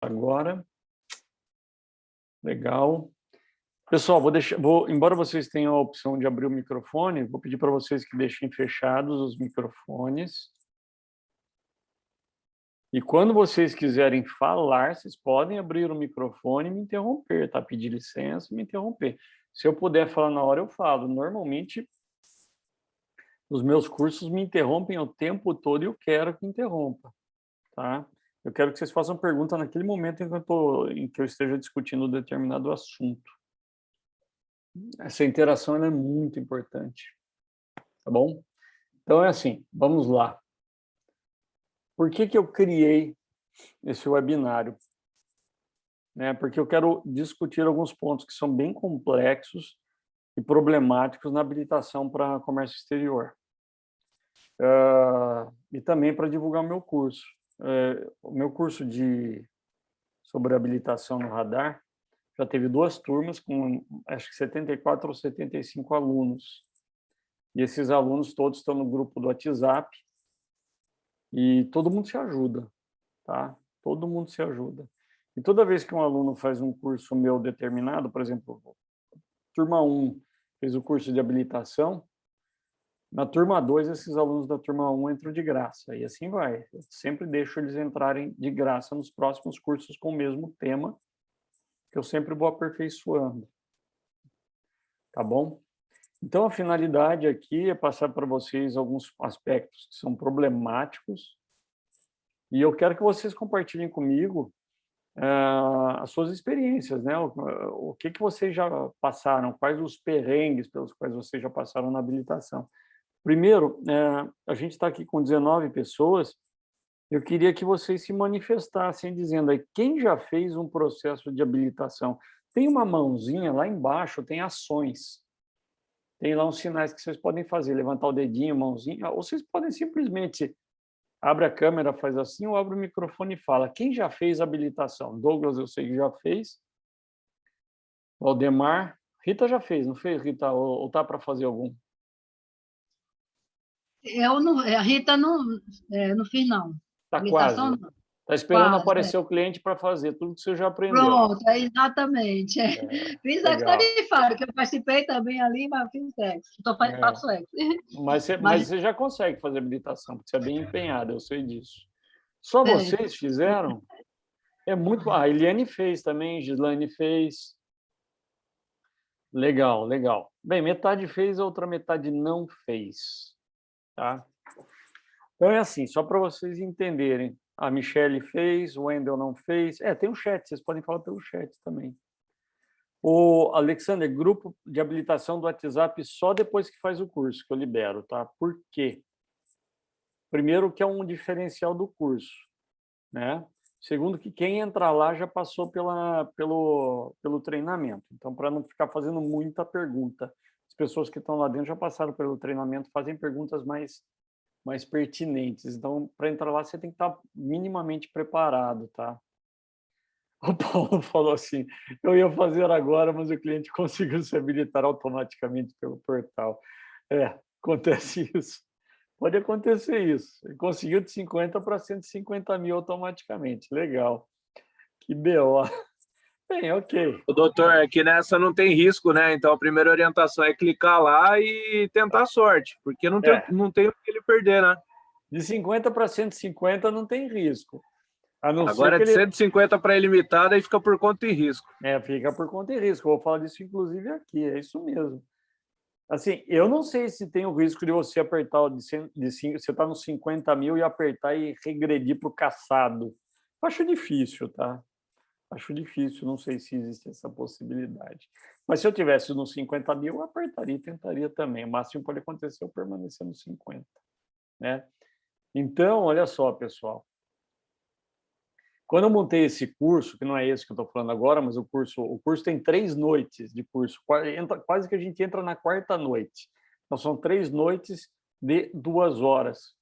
Agora, legal. Pessoal, embora vocês tenham a opção de abrir o microfone, vou pedir para vocês que deixem fechados os microfones. E quando vocês quiserem falar, vocês podem abrir o microfone e me interromper, tá? Pedir licença e me interromper. Se eu puder falar na hora, eu falo. Normalmente, os meus cursos me interrompem o tempo todo e eu quero que interrompa, tá? Eu quero que vocês façam pergunta naquele momento em que eu esteja discutindo um determinado assunto. Essa interação ela é muito importante, tá bom? Então é assim, vamos lá. Por que eu criei esse webinário? Porque eu quero discutir alguns pontos que são bem complexos e problemáticos na habilitação para comércio exterior. E também para divulgar o meu curso. O meu curso sobre habilitação no radar já teve 2 turmas com, acho que 74 ou 75 alunos. E esses alunos todos estão no grupo do WhatsApp e todo mundo se ajuda, tá? Todo mundo se ajuda. E toda vez que um aluno faz um curso meu determinado, por exemplo, turma 1 fez o curso de habilitação, na turma 2 esses alunos da turma 1 entram de graça, e assim vai. Eu sempre deixo eles entrarem de graça nos próximos cursos com o mesmo tema, que eu sempre vou aperfeiçoando. Tá bom? Então, a finalidade aqui é passar para vocês alguns aspectos que são problemáticos, e eu quero que vocês compartilhem comigo as suas experiências, né? O que vocês já passaram, quais os perrengues pelos quais vocês já passaram na habilitação. Primeiro, a gente está aqui com 19 pessoas, eu queria que vocês se manifestassem dizendo aí, quem já fez um processo de habilitação? Tem uma mãozinha lá embaixo, tem ações. Tem lá uns sinais que vocês podem fazer, levantar o dedinho, mãozinha, ou vocês podem simplesmente abre a câmera, faz assim, ou abre o microfone e fala. Quem já fez habilitação? Douglas, eu sei que já fez. Valdemar. Rita já fez, não fez, Rita? Ou tá para fazer algum? Eu não, a Rita não fiz, não. Tá Habilitação, quase. não. Tá esperando Quase, aparecer o cliente para fazer tudo que você já aprendeu. Pronto, exatamente. Fiz ex Legal. tarifário, que eu participei também ali, mas fiz ex. Faço ex. Mas você já consegue fazer habilitação, porque você é bem empenhada, eu sei disso. Só vocês fizeram? É muito. A Eliane fez também, Gislaine fez. Legal, legal. Bem, metade fez, a outra metade não fez. Tá? Então é assim, só para vocês entenderem. A Michelle fez, o Wendel não fez. Tem um chat, vocês podem falar pelo chat também. O Alexander, grupo de habilitação do WhatsApp só depois que faz o curso, que eu libero, tá? Por quê? Primeiro, que é um diferencial do curso, né? Segundo, que quem entrar lá já passou pelo treinamento. Então, para não ficar fazendo muita pergunta, as pessoas que estão lá dentro já passaram pelo treinamento, fazem perguntas mais pertinentes. Então, para entrar lá, você tem que estar minimamente preparado, tá? O Paulo falou assim, eu ia fazer agora, mas o cliente conseguiu se habilitar automaticamente pelo portal. Acontece isso. Pode acontecer isso. Ele conseguiu de 50 para 150 mil automaticamente. Legal. Que BO. Bem, ok. O doutor, aqui nessa não tem risco, né? Então a primeira orientação é clicar lá e tentar a sorte, porque não tem o que ele perder, né? De 50 para 150 não tem risco. A não ser Agora que de 150 para ilimitada aí fica por conta e risco. Fica por conta e risco. Eu vou falar disso, inclusive, aqui. É isso mesmo. Assim, eu não sei se tem o risco de você apertar você está nos 50 mil e apertar e regredir para o caçado. Acho difícil, tá? Acho difícil, não sei se existe essa possibilidade. Mas se eu tivesse nos 50 mil, eu apertaria e tentaria também. O máximo que pode acontecer é eu permanecer nos 50, né? Então, olha só, pessoal. Quando eu montei esse curso, que não é esse que eu estou falando agora, mas o curso tem 3 noites de curso, quase que a gente entra na 4ª noite. Então, são 3 noites de 2 horas.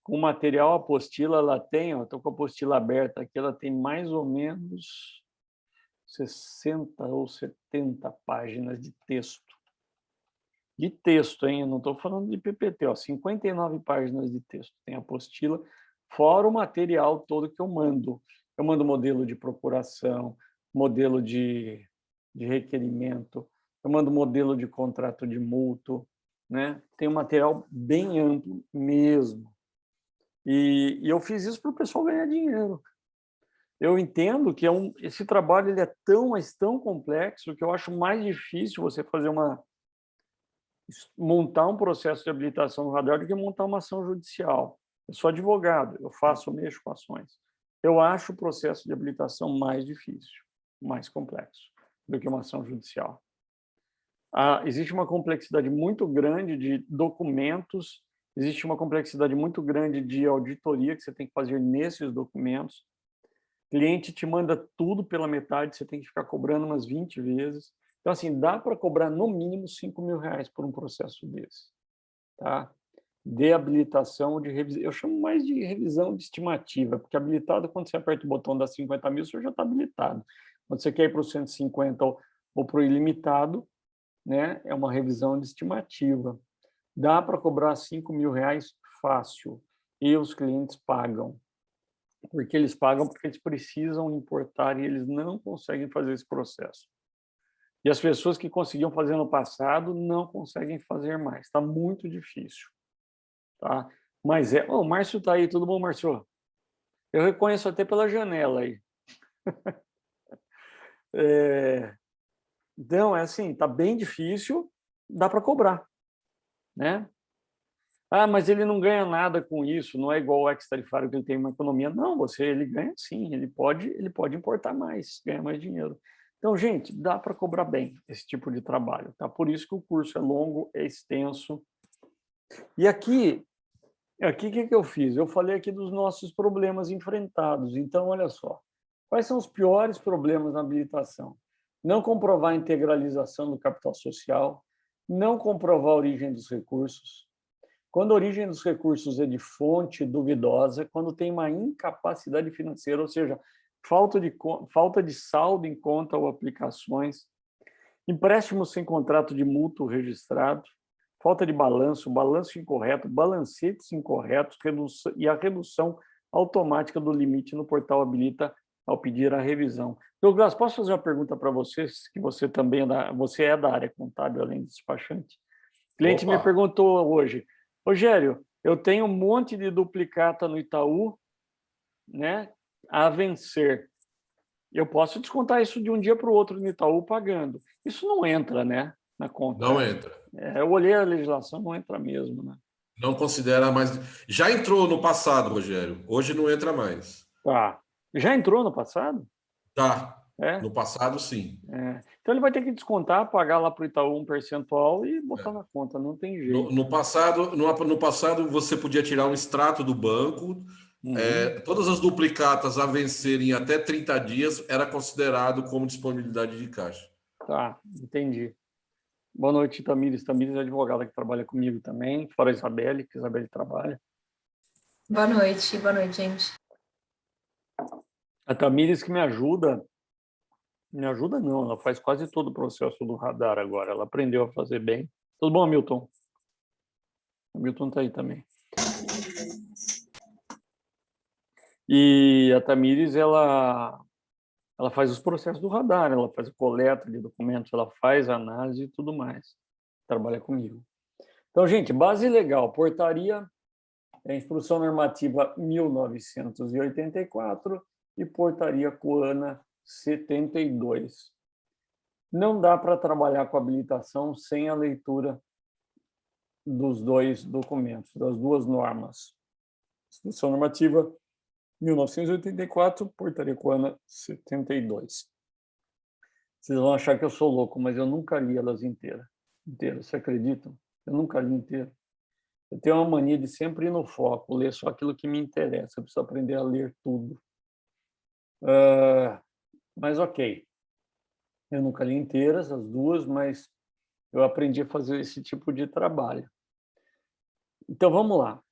Com o material, a apostila, ela tem, estou com a apostila aberta aqui, ela tem mais ou menos 60 ou 70 páginas de texto. De texto, hein? Eu não estou falando de PPT, 59 páginas de texto tem a apostila, fora o material todo que eu mando. Eu mando modelo de procuração, modelo de requerimento, eu mando modelo de contrato de mútuo, né? Tem um material bem amplo mesmo. E eu fiz isso para o pessoal ganhar dinheiro. Eu entendo que esse trabalho ele é mas tão complexo que eu acho mais difícil você montar um processo de habilitação no radar do que montar uma ação judicial. Eu sou advogado, eu mexo com ações. Eu acho o processo de habilitação mais difícil, mais complexo do que uma ação judicial. Existe uma complexidade muito grande de documentos, existe uma complexidade muito grande de auditoria que você tem que fazer nesses documentos. O cliente te manda tudo pela metade, você tem que ficar cobrando umas 20 vezes. Então, assim, dá para cobrar no mínimo R$5.000 por um processo desse. Tá? De habilitação, de revisão. Eu chamo mais de revisão de estimativa, porque habilitado, quando você aperta o botão das 50 mil, você já está habilitado. Quando você quer ir para o 150 ou para o ilimitado, né, é uma revisão de estimativa. Dá para cobrar R$5.000 fácil, e os clientes pagam. Porque eles pagam porque eles precisam importar e eles não conseguem fazer esse processo. E as pessoas que conseguiam fazer no passado não conseguem fazer mais. Está muito difícil. Tá? Mas o Márcio está aí. Tudo bom, Márcio? Eu reconheço até pela janela aí. Então, é assim, está bem difícil, dá para cobrar. Né? Mas ele não ganha nada com isso, não é igual o ex-tarifário que ele tem uma economia. Não, ele ganha sim, ele pode importar mais, ganhar mais dinheiro. Então, gente, dá para cobrar bem esse tipo de trabalho, tá? Por isso que o curso é longo, é extenso. E aqui o que eu fiz? Eu falei aqui dos nossos problemas enfrentados. Então, olha só, quais são os piores problemas na habilitação? Não comprovar a integralização do capital social, não comprovar a origem dos recursos. Quando a origem dos recursos é de fonte duvidosa, quando tem uma incapacidade financeira, ou seja, falta de saldo em conta ou aplicações, empréstimos sem contrato de mútuo registrado, falta de balanço incorreto, balancetes incorretos e a redução automática do limite no portal habilita ao pedir a revisão. Douglas, posso fazer uma pergunta para vocês, que você também você é da área contábil, além de despachante? O cliente me perguntou hoje, Rogério, eu tenho um monte de duplicata no Itaú, né, a vencer. Eu posso descontar isso de um dia para o outro no Itaú pagando. Isso não entra, né, na conta. Não entra. Eu olhei a legislação, não entra mesmo, né? Não considera mais. Já entrou no passado, Rogério. Hoje não entra mais. Tá. Já entrou no passado? Tá. É? No passado, sim. Então ele vai ter que descontar, pagar lá para o Itaú um percentual e botar na conta, não tem jeito. No passado, você podia tirar um extrato do banco. Todas as duplicatas a vencerem até 30 dias era considerado como disponibilidade de caixa. Tá, entendi. Boa noite, Tamires. Tamires é advogada que trabalha comigo também, fora a Isabelle, que a Isabelle trabalha. Boa noite, gente. A Tamires que me ajuda não, ela faz quase todo o processo do radar agora, ela aprendeu a fazer bem. Tudo bom, Hamilton? Hamilton está aí também. E a Tamires, ela faz os processos do radar, ela faz a coleta de documentos, ela faz a análise e tudo mais. Trabalha comigo. Então, gente, base legal, portaria, Instrução Normativa 1984 e portaria COANA 72. Não dá para trabalhar com habilitação sem a leitura dos dois documentos, das duas normas. Instrução Normativa 1984, portaria COANA 72. Vocês vão achar que eu sou louco, mas eu nunca li elas inteiras. Vocês acreditam? Eu nunca li inteira. Eu tenho uma mania de sempre ir no foco, ler só aquilo que me interessa. Eu preciso aprender a ler tudo. Mas ok. Eu nunca li inteiras, as duas, mas eu aprendi a fazer esse tipo de trabalho. Então, vamos lá.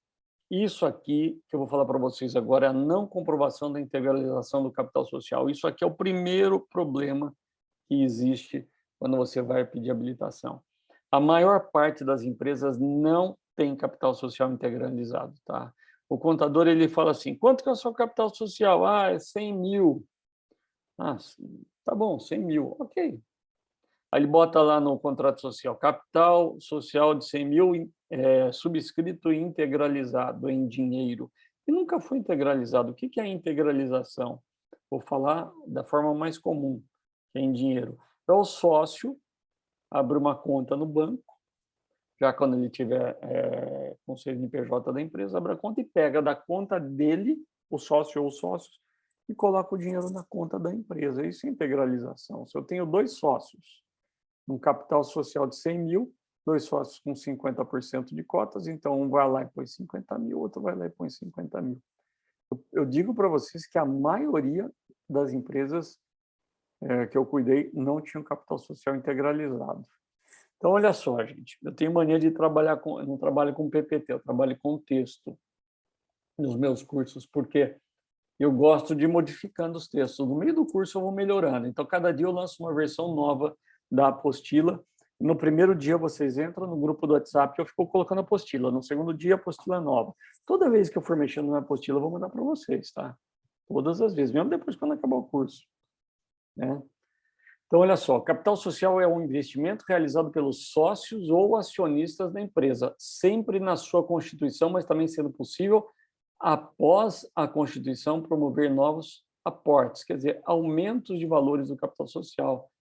Isso aqui que eu vou falar para vocês agora é a não comprovação da integralização do capital social. Isso aqui é o primeiro problema que existe quando você vai pedir habilitação. A maior parte das empresas não tem capital social integralizado, tá? O contador ele fala assim, quanto que é o seu capital social? Ah, é 100 mil. Ah, tá bom, 100 mil, ok. Aí ele bota lá no contrato social, capital social de 100 mil, subscrito e integralizado em dinheiro. E nunca foi integralizado. O que é integralização? Vou falar da forma mais comum, que é em dinheiro. É o sócio abre uma conta no banco, já quando ele tiver com o CNPJ da empresa, abre a conta e pega da conta dele, o sócio ou os sócios, e coloca o dinheiro na conta da empresa. Isso é integralização. Se eu tenho 2 sócios, um capital social de 100 mil, 2 sócios com 50% de cotas, então um vai lá e põe 50 mil, outro vai lá e põe 50 mil. Eu digo para vocês que a maioria das empresas que eu cuidei não tinham capital social integralizado. Então, olha só, gente, eu tenho mania de trabalhar eu não trabalho com PPT, eu trabalho com texto nos meus cursos, porque eu gosto de ir modificando os textos. No meio do curso eu vou melhorando. Então, cada dia eu lanço uma versão nova da apostila. No primeiro dia vocês entram no grupo do WhatsApp e eu fico colocando a apostila. No segundo dia, a apostila é nova. Toda vez que eu for mexendo na apostila, eu vou mandar para vocês, tá? Todas as vezes, mesmo depois quando acabar o curso, né? Então, olha só, capital social é um investimento realizado pelos sócios ou acionistas da empresa, sempre na sua constituição, mas também sendo possível, após a constituição, promover novos aportes, quer dizer, aumentos de valores do capital social,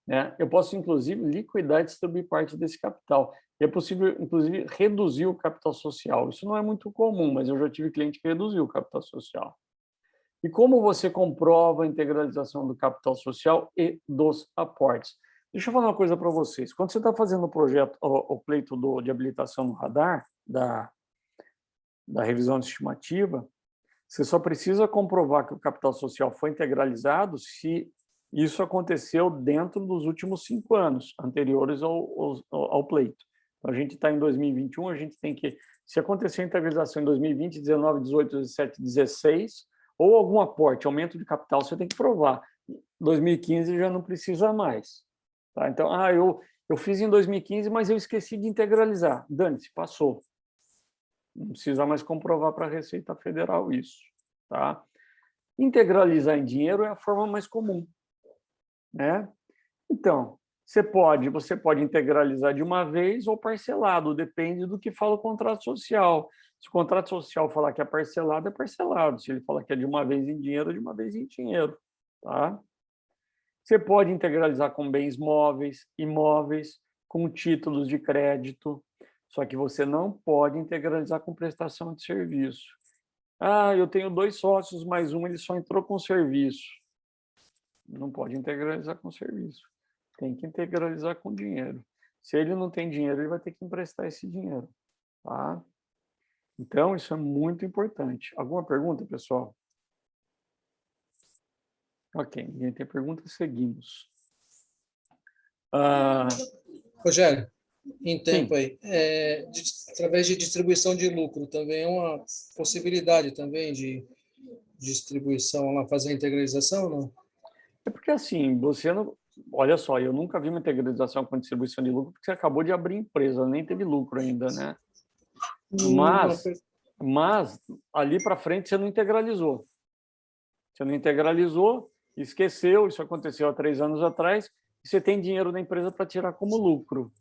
né? Eu posso, inclusive, liquidar e distribuir parte desse capital. E é possível, inclusive, reduzir o capital social. Isso não é muito comum, mas eu já tive cliente que reduziu o capital social. E como você comprova a integralização do capital social e dos aportes? Deixa eu falar uma coisa para vocês. Quando você está fazendo o projeto, o pleito de habilitação no radar, da revisão de estimativa, você só precisa comprovar que o capital social foi integralizado se isso aconteceu dentro dos últimos 5 anos, anteriores ao pleito. Então, a gente está em 2021, a gente tem que... Se acontecer a integralização em 2020, 19, 18, 17, 16... ou algum aporte, aumento de capital, você tem que provar. 2015 já não precisa mais. Tá? Então, eu fiz em 2015, mas eu esqueci de integralizar. Dane-se, passou. Não precisa mais comprovar para a Receita Federal isso. Tá? Integralizar em dinheiro é a forma mais comum, né? Então, você pode integralizar de uma vez ou parcelado, depende do que fala o contrato social. Se o contrato social falar que é parcelado, é parcelado. Se ele falar que é de uma vez em dinheiro, é de uma vez em dinheiro. Tá? Você pode integralizar com bens móveis, imóveis, com títulos de crédito, só que você não pode integralizar com prestação de serviço. Ah, eu tenho 2 sócios, mais um, ele só entrou com serviço. Não pode integralizar com serviço. Tem que integralizar com dinheiro. Se ele não tem dinheiro, ele vai ter que emprestar esse dinheiro. Tá? Então, isso é muito importante. Alguma pergunta, pessoal? Ok, ninguém tem pergunta, seguimos. Rogério, em tempo sim. aí, através de distribuição de lucro, também é uma possibilidade também de distribuição lá, fazer a integralização, não? É porque assim, você não... Olha só, eu nunca vi uma integralização com distribuição de lucro, porque você acabou de abrir empresa, nem teve lucro ainda, né? Mas ali para frente você não integralizou. Você não integralizou, esqueceu, isso aconteceu há 3 anos atrás, e você tem dinheiro da empresa para tirar como lucro.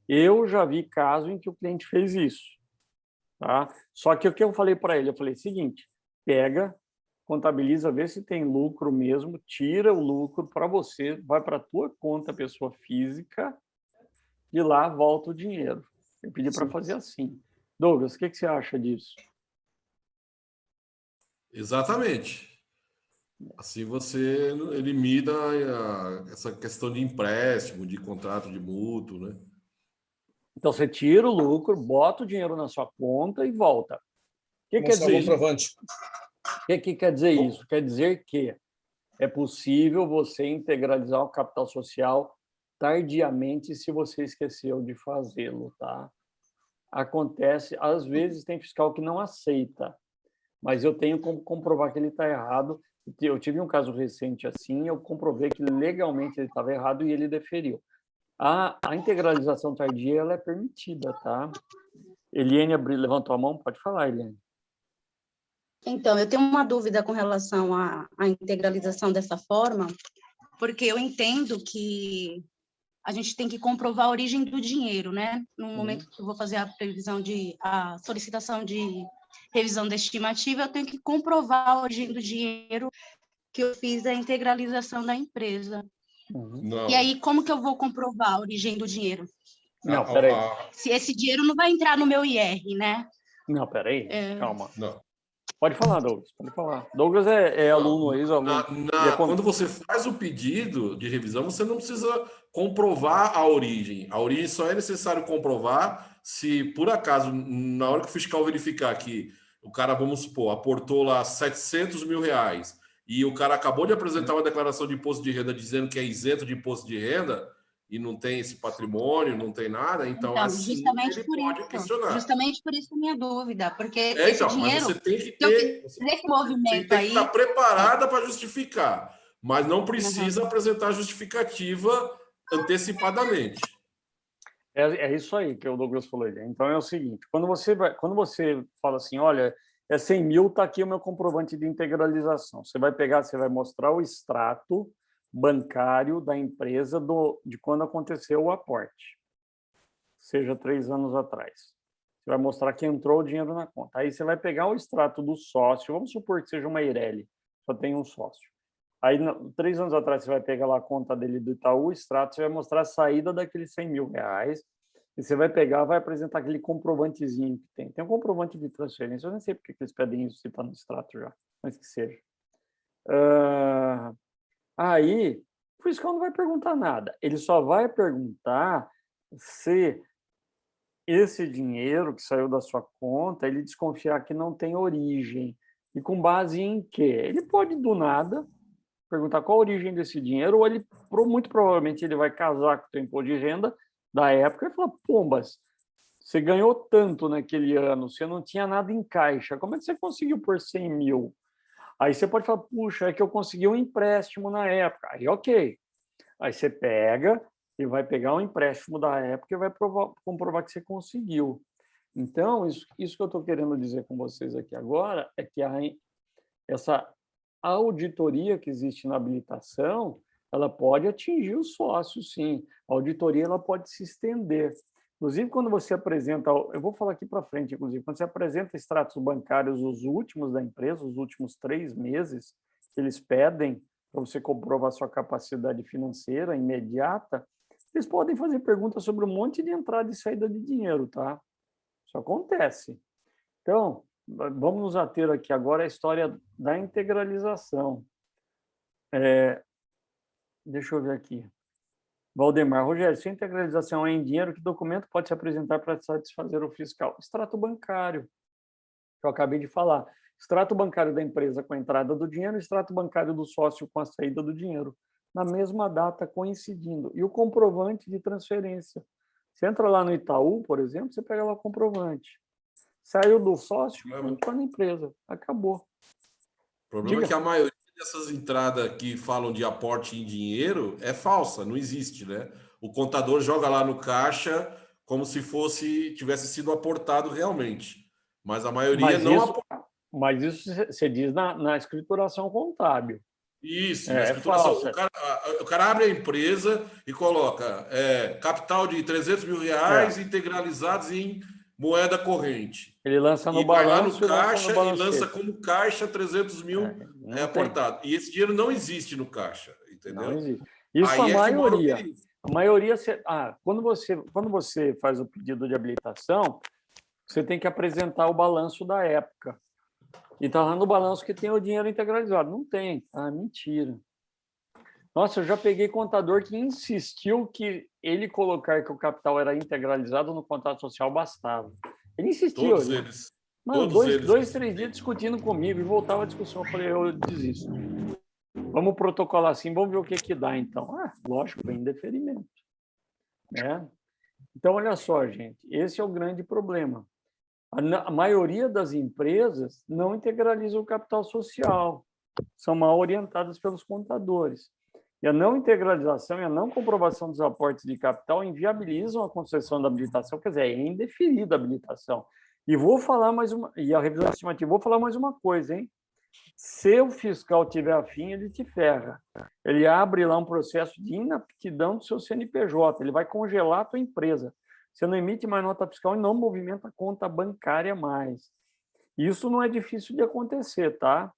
Eu já vi caso em que o cliente fez isso. Tá? Só que o que eu falei para ele? Eu falei, seguinte, pega, contabiliza, vê se tem lucro mesmo, tira o lucro para você, vai para a tua conta, pessoa física, e lá volta o dinheiro. Eu pedi para fazer assim. Douglas, o que você acha disso? Exatamente. Assim você elimina essa questão de empréstimo, de contrato de mútuo, né? Então, você tira o lucro, bota o dinheiro na sua conta e volta. O que quer dizer isso? O que quer dizer isso? Quer dizer que é possível você integralizar o capital social tardiamente se você esqueceu de fazê-lo, tá? Acontece, às vezes tem fiscal que não aceita, mas eu tenho como comprovar que ele está errado. Eu tive um caso recente assim, eu comprovei que legalmente ele estava errado e ele deferiu. A integralização tardia ela é permitida, tá? Eliane levantou a mão, pode falar, Eliane. Então, eu tenho uma dúvida com relação à integralização dessa forma, porque eu entendo que a gente tem que comprovar a origem do dinheiro, né? No momento que eu vou fazer a solicitação de revisão da estimativa, eu tenho que comprovar a origem do dinheiro que eu fiz a integralização da empresa. Não. E aí, como que eu vou comprovar a origem do dinheiro? Não, peraí. Se esse dinheiro não vai entrar no meu IR, né? Não, peraí. Calma. Não. Pode falar, Douglas. Pode falar. Douglas é aluno, ex-aluno. Quando você faz o pedido de revisão, você não precisa comprovar a origem. A origem só é necessário comprovar se, por acaso, na hora que o fiscal verificar que o cara, vamos supor, aportou lá 700 mil reais e o cara acabou de apresentar uma declaração de imposto de renda dizendo que é isento de imposto de renda e não tem esse patrimônio, não tem nada, então assim justamente ele por pode isso. questionar. Justamente por isso a minha dúvida, porque esse Então, dinheiro, mas você tem que se eu ter, fizer esse você movimento tem aí, que estar preparada para justificar, mas não precisa apresentar justificativa antecipadamente. É isso aí que o Douglas falou. Então é o seguinte: quando você fala assim, olha, é 100 mil, está aqui o meu comprovante de integralização. Você vai pegar, você vai mostrar o extrato bancário da empresa de quando aconteceu o aporte, seja 3 anos atrás. Você vai mostrar que entrou o dinheiro na conta. Aí você vai pegar o extrato do sócio, vamos supor que seja uma Eireli, só tem um sócio. Aí, 3 anos atrás, você vai pegar lá a conta dele do Itaú, o extrato, você vai mostrar a saída daqueles 100 mil reais, e você vai pegar, vai apresentar aquele comprovantezinho que tem. Tem um comprovante de transferência, eu nem sei porque que eles pedem isso se está no extrato já, mas que seja. Aí, o fiscal não vai perguntar nada. Ele só vai perguntar se esse dinheiro que saiu da sua conta, ele desconfiar que não tem origem. E com base em quê? Ele pode, do nada, perguntar qual a origem desse dinheiro, ou ele, muito provavelmente, ele vai casar com o teu imposto de renda da época e falar, pombas, você ganhou tanto naquele ano, você não tinha nada em caixa, como é que você conseguiu por 100 mil? Aí você pode falar, puxa, é que eu consegui um empréstimo na época. Aí, ok. Aí você pega e vai pegar um empréstimo da época e vai comprovar que você conseguiu. Então, isso que eu estou querendo dizer com vocês aqui agora é que essa auditoria que existe na habilitação, ela pode atingir o sócio, sim. A auditoria ela pode se estender. Inclusive, quando você apresenta, eu vou falar aqui para frente, inclusive, quando você apresenta extratos bancários, os últimos da empresa, os últimos 3 meses, que eles pedem para você comprovar sua capacidade financeira imediata, eles podem fazer perguntas sobre um monte de entrada e saída de dinheiro, tá? Isso acontece. Então, vamos nos ater aqui agora à história da integralização. Deixa eu ver aqui. Valdemar, Rogério, se a integralização é em dinheiro, que documento pode se apresentar para satisfazer o fiscal? Extrato bancário, que eu acabei de falar. Extrato bancário da empresa com a entrada do dinheiro, extrato bancário do sócio com a saída do dinheiro, na mesma data coincidindo. E o comprovante de transferência. Você entra lá no Itaú, por exemplo, você pega lá o comprovante. Saiu do sócio, entrou na empresa. Acabou. O problema é que a maioria dessas entradas que falam de aporte em dinheiro é falsa, não existe, né? O contador joga lá no caixa como se tivesse sido aportado realmente. Mas a maioria não aporta. Mas isso você diz na escrituração contábil. Isso, na escrituração. O cara abre a empresa e coloca capital de 300 mil reais integralizados em moeda corrente. Ele lança no Vai balanço lá no caixa e lança como caixa 300 mil aportado. E esse dinheiro não existe no caixa, entendeu? Não existe. Isso aí a maioria. A maioria, quando você faz o pedido de habilitação, você tem que apresentar o balanço da época. E está lá no balanço que tem o dinheiro integralizado. Não tem. Ah, mentira. Nossa, eu já peguei contador que insistiu que ele colocar que o capital era integralizado no contrato social bastava. Ele insistiu. Todos eles. Mano, dois, 3 dias discutindo comigo e voltava a discussão. Eu falei, eu desisto. Vamos protocolar assim, vamos ver o que dá, então. Lógico, vem deferimento. Né? Então, olha só, gente, esse é o grande problema. A maioria das empresas não integraliza o capital social, são mal orientadas pelos contadores. E a não integralização e a não comprovação dos aportes de capital inviabilizam a concessão da habilitação, quer dizer, é indeferida a habilitação. E vou falar mais uma, e a revisão estimativa, vou falar mais uma coisa, hein? Se o fiscal tiver afim, ele te ferra. Ele abre lá um processo de inaptidão do seu CNPJ, ele vai congelar a tua empresa. Você não emite mais nota fiscal e não movimenta conta bancária mais. Isso não é difícil de acontecer, tá?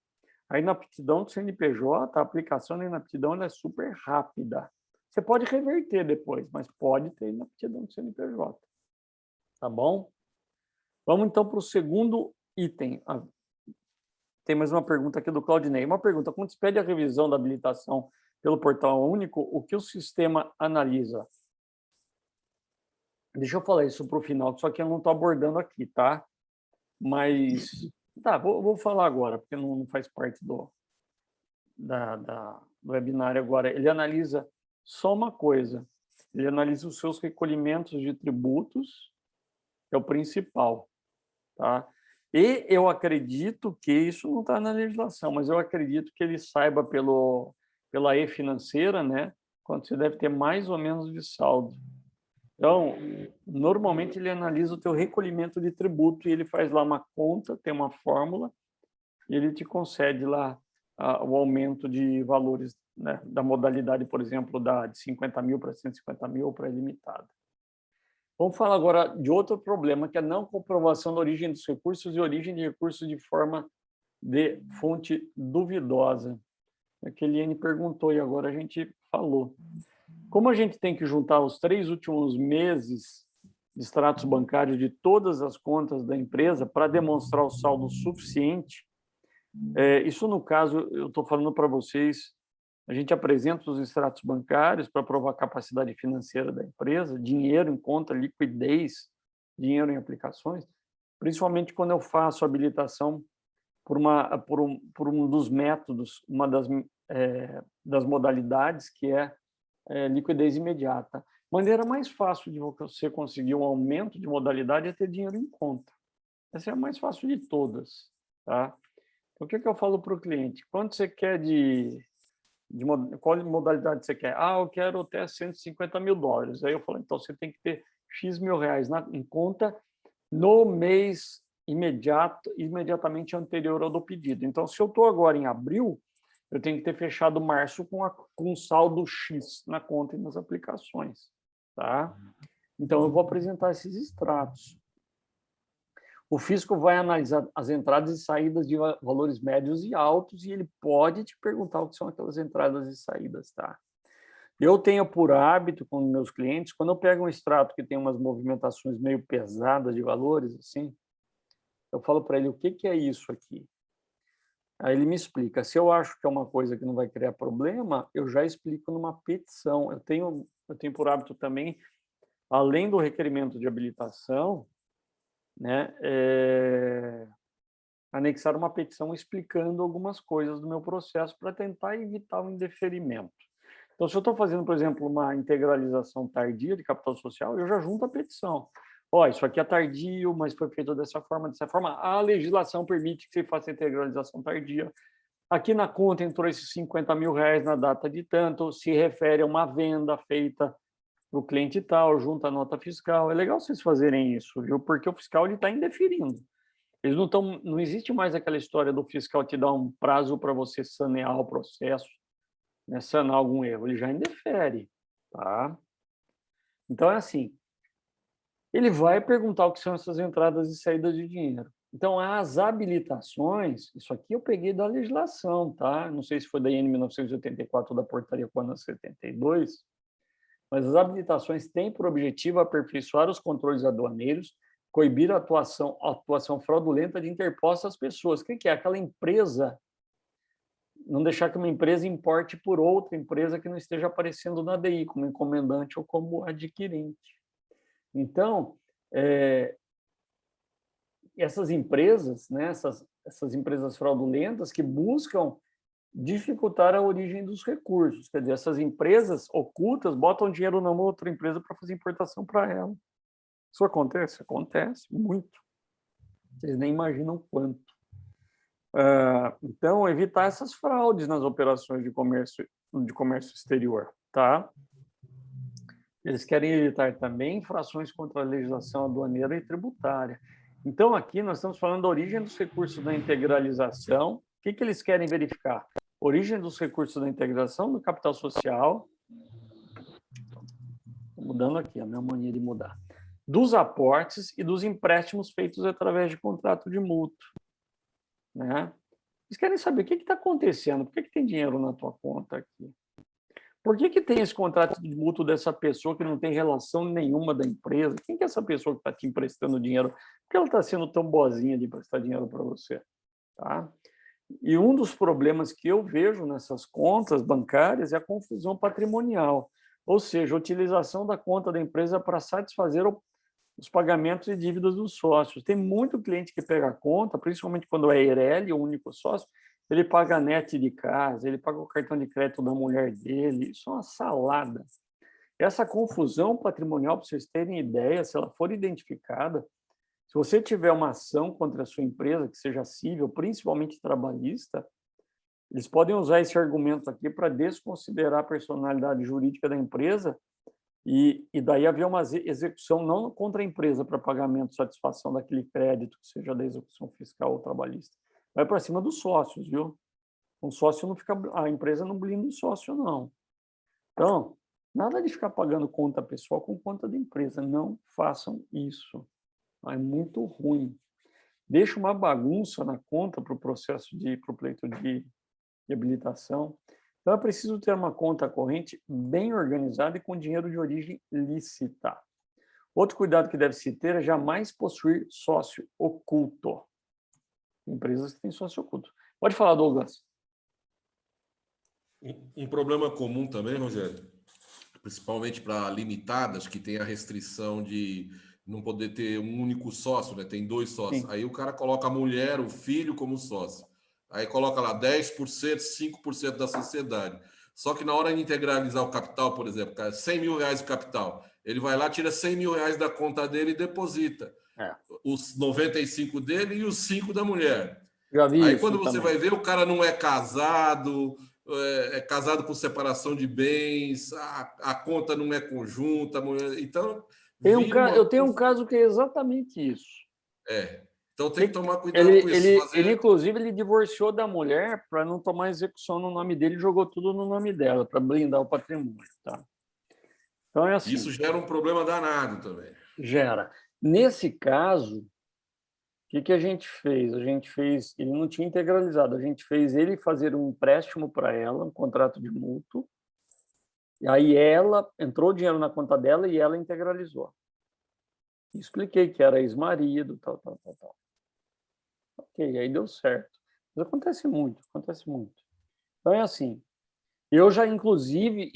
A inaptidão do CNPJ, a aplicação da inaptidão, ela é super rápida. Você pode reverter depois, mas pode ter inaptidão do CNPJ. Tá bom? Vamos então para o segundo item. Tem mais uma pergunta aqui do Claudinei. Uma pergunta: quando se pede a revisão da habilitação pelo portal único, o que o sistema analisa? Deixa eu falar isso para o final, só que eu não estou abordando aqui, tá? Mas, tá, vou falar agora, porque não faz parte do webinário agora. Ele analisa só uma coisa. Ele analisa os seus recolhimentos de tributos, que é o principal, tá? E eu acredito que isso não está na legislação, mas eu acredito que ele saiba pela e-financeira, né, quanto você deve ter mais ou menos de saldo. Então, normalmente ele analisa o teu recolhimento de tributo e ele faz lá uma conta, tem uma fórmula, e ele te concede lá o aumento de valores, né, da modalidade, por exemplo, de 50 mil para 150 mil para ilimitada. Vamos falar agora de outro problema, que é a não comprovação da origem dos recursos e origem de recursos de forma de fonte duvidosa. A Keliane perguntou e agora a gente falou. Como a gente tem que juntar os 3 últimos meses de extratos bancários de todas as contas da empresa para demonstrar o saldo suficiente, isso, no caso, eu estou falando para vocês, a gente apresenta os extratos bancários para provar a capacidade financeira da empresa, dinheiro em conta, liquidez, dinheiro em aplicações, principalmente quando eu faço habilitação por um dos métodos, uma das modalidades, que é liquidez imediata. Maneira mais fácil de você conseguir um aumento de modalidade é ter dinheiro em conta. Essa é a mais fácil de todas, tá? Então, o que eu falo para o cliente? Quanto você quer qual modalidade você quer? Eu quero até 150 mil dólares. Aí eu falo, então você tem que ter X mil reais em conta no mês imediatamente anterior ao do pedido. Então, se eu estou agora em abril, eu tenho que ter fechado março com saldo X na conta e nas aplicações, tá? Então, eu vou apresentar esses extratos. O fisco vai analisar as entradas e saídas de valores médios e altos e ele pode te perguntar o que são aquelas entradas e saídas, tá? Eu tenho por hábito com meus clientes, quando eu pego um extrato que tem umas movimentações meio pesadas de valores, assim, eu falo para ele, o que é isso aqui? Aí ele me explica. Se eu acho que é uma coisa que não vai criar problema, eu já explico numa petição. Eu tenho por hábito também, além do requerimento de habilitação, né, anexar uma petição explicando algumas coisas do meu processo para tentar evitar o indeferimento. Então, se eu estou fazendo, por exemplo, uma integralização tardia de capital social, eu já junto a petição. Isso aqui é tardio, mas foi feito dessa forma, a legislação permite que você faça integralização tardia. Aqui na conta entrou esses 50 mil reais na data de tanto, se refere a uma venda feita para o cliente tal, junta a nota fiscal. É legal vocês fazerem isso, viu? Porque o fiscal está indeferindo. Não existe mais aquela história do fiscal te dar um prazo para você sanear o processo, né, sanar algum erro. Ele já indefere, tá? Então, é assim, ele vai perguntar o que são essas entradas e saídas de dinheiro. Então, as habilitações, isso aqui eu peguei da legislação, tá? Não sei se foi da IN 1984 ou da Portaria Cona 72, mas as habilitações têm por objetivo aperfeiçoar os controles aduaneiros, coibir a atuação fraudulenta de interpostas pessoas. O que é? Aquela empresa, não deixar que uma empresa importe por outra empresa que não esteja aparecendo na DI, como encomendante ou como adquirente. Então, essas empresas, né, essas empresas fraudulentas que buscam dificultar a origem dos recursos, quer dizer, essas empresas ocultas botam dinheiro numa outra empresa para fazer importação para ela. Isso acontece? Acontece, muito. Vocês nem imaginam quanto. Então, evitar essas fraudes nas operações de comércio exterior, tá? Eles querem evitar também infrações contra a legislação aduaneira e tributária. Então, aqui nós estamos falando da origem dos recursos da integralização. O que eles querem verificar? Origem dos recursos da integração do capital social. Estou mudando aqui, a minha mania de mudar. Dos aportes e dos empréstimos feitos através de contrato de mútuo. Né? Eles querem saber o que está acontecendo, por que tem dinheiro na tua conta aqui? Por que tem esse contrato de mútuo dessa pessoa que não tem relação nenhuma da empresa? Quem que é essa pessoa que está te emprestando dinheiro? Por que ela está sendo tão boazinha de emprestar dinheiro para você? Tá? E um dos problemas que eu vejo nessas contas bancárias é a confusão patrimonial, ou seja, a utilização da conta da empresa para satisfazer os pagamentos e dívidas dos sócios. Tem muito cliente que pega a conta, principalmente quando é Eireli, o único sócio, ele paga a net de casa, ele paga o cartão de crédito da mulher dele, isso é uma salada. Essa confusão patrimonial, para vocês terem ideia, se ela for identificada, se você tiver uma ação contra a sua empresa, que seja civil, principalmente trabalhista, eles podem usar esse argumento aqui para desconsiderar a personalidade jurídica da empresa e daí haver uma execução não contra a empresa para pagamento, satisfação daquele crédito, que seja da execução fiscal ou trabalhista. Vai para cima dos sócios, viu? O sócio não fica, a empresa não blinda o sócio, não. Então, nada de ficar pagando conta pessoal com conta da empresa. Não façam isso. É muito ruim. Deixa uma bagunça na conta para o processo para o pleito de habilitação. Então, é preciso ter uma conta corrente bem organizada e com dinheiro de origem lícita. Outro cuidado que deve-se ter é jamais possuir sócio oculto. Empresas que têm sócio oculto. Pode falar, Douglas. Um problema comum também, Rogério, principalmente para limitadas, que tem a restrição de não poder ter um único sócio, né? Tem 2 sócios. Sim. Aí o cara coloca a mulher, o filho como sócio. Aí coloca lá 10%, 5% da sociedade. Só que na hora de integralizar o capital, por exemplo, R$100 mil o capital, ele vai lá, tira R$100 mil da conta dele e deposita. Os 95 dele e os 5 da mulher. Já vi aí isso quando você também. vai ver, o cara não é casado, é casado com separação de bens, a conta não é conjunta. Então, eu tenho um caso que é exatamente isso. Então tem que tomar cuidado com isso. Ele, inclusive, ele divorciou da mulher para não tomar execução no nome dele, jogou tudo no nome dela, para blindar o patrimônio. Tá? Então é assim. Isso gera um problema danado também. Gera. Nesse caso, o que a gente fez? Ele não tinha integralizado, a gente fez ele fazer um empréstimo para ela, um contrato de mútuo, e aí ela entrou dinheiro na conta dela e ela integralizou. Expliquei que era ex-marido, tal. Ok, aí deu certo. Mas acontece muito. Então é assim, eu já, inclusive,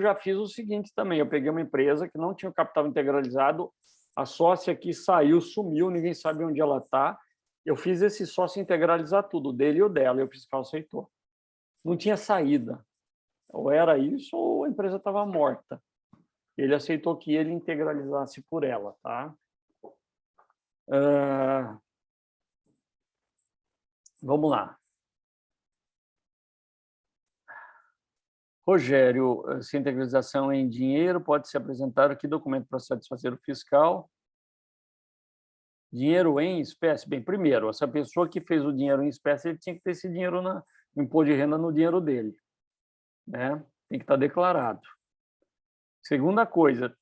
já fiz o seguinte também, eu peguei uma empresa que não tinha o capital integralizado, a sócia aqui saiu, sumiu, ninguém sabe onde ela está, eu fiz esse sócio integralizar tudo, o dele e o dela, e o fiscal aceitou. Não tinha saída. Ou era isso, ou a empresa estava morta. Ele aceitou que ele integralizasse por ela, tá? Vamos lá. Rogério, se a integralização é em dinheiro, pode se apresentar aqui documento para satisfazer o fiscal. Dinheiro em espécie? Bem, primeiro, essa pessoa que fez o dinheiro em espécie, ele tinha que ter esse dinheiro no imposto de renda no dinheiro dele. Né? Tem que estar declarado. Segunda coisa,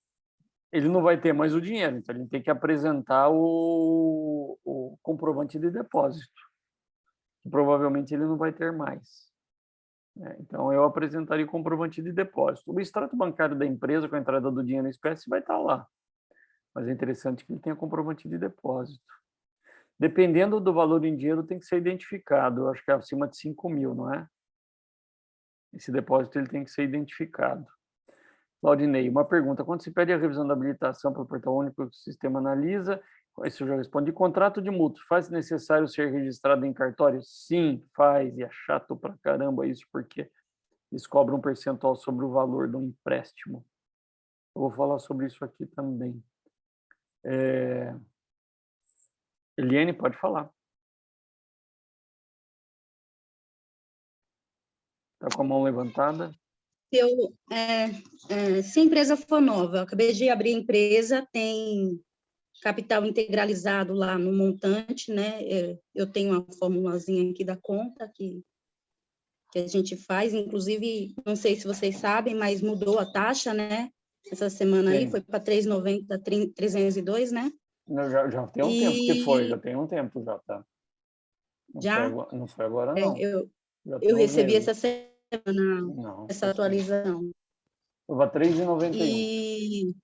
ele não vai ter mais o dinheiro, então ele tem que apresentar o comprovante de depósito, que provavelmente ele não vai ter mais. Então, eu apresentaria o comprovante de depósito. O extrato bancário da empresa com a entrada do dinheiro em espécie vai estar lá, mas é interessante que ele tenha comprovante de depósito. Dependendo do valor em dinheiro, tem que ser identificado. Eu acho que é acima de 5 mil, não é? Esse depósito ele tem que ser identificado. Claudinei, uma pergunta. Quando se pede a revisão da habilitação para o portal único que o sistema analisa, isso eu já respondi. Contrato de mútuo, faz necessário ser registrado em cartório? Sim, faz. E é chato pra caramba isso, porque eles cobram um percentual sobre o valor do empréstimo. Eu vou falar sobre isso aqui também. Eliane, pode falar. Está com a mão levantada. Se a empresa for nova, eu acabei de abrir a empresa, tem capital integralizado lá no montante, né? Eu tenho uma formulazinha aqui da conta que a gente faz, inclusive, não sei se vocês sabem, mas mudou a taxa, né? Essa semana aí Sim. foi para 3,90, 302, né? Já tem um tempo que foi, já tem um tempo já, tá? Já? Não foi agora, não. Já tem Eu uns recebi meses. essa semana, Não, essa atualização. foi para 3,91. E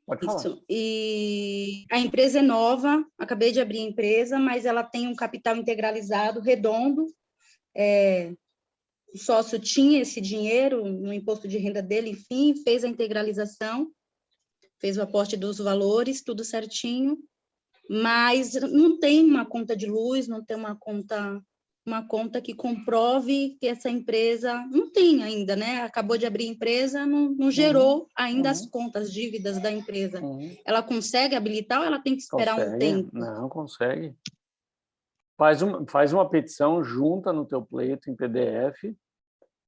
Pode falar. isso. E a empresa é nova, acabei de abrir a empresa, mas ela tem um capital integralizado redondo. O sócio tinha esse dinheiro no imposto de renda dele, enfim, fez a integralização, fez o aporte dos valores, tudo certinho, mas não tem uma conta de luz, não tem uma conta que comprove que essa empresa não tem ainda, né? Acabou de abrir a empresa, não gerou ainda as contas, dívidas da empresa. Ela consegue habilitar ou ela tem que esperar um tempo? Não, consegue. Faz uma petição, junta no teu pleito em PDF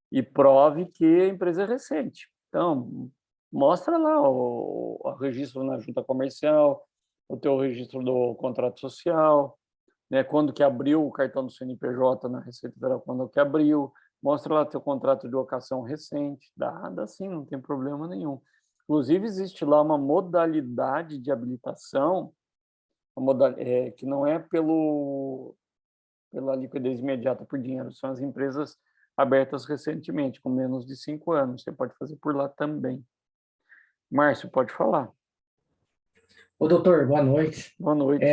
e prove que a empresa é recente. Então, mostra lá o registro na junta comercial, o teu registro do contrato social, né, quando que abriu o cartão do CNPJ na Receita Federal, quando que abriu, mostra lá teu contrato de locação recente, dá sim, não tem problema nenhum. Inclusive, existe lá uma modalidade de habilitação, que não é pela liquidez imediata por dinheiro, são as empresas abertas recentemente, com menos de 5 anos, você pode fazer por lá também. Márcio, pode falar. Ô, doutor, boa noite. Boa noite.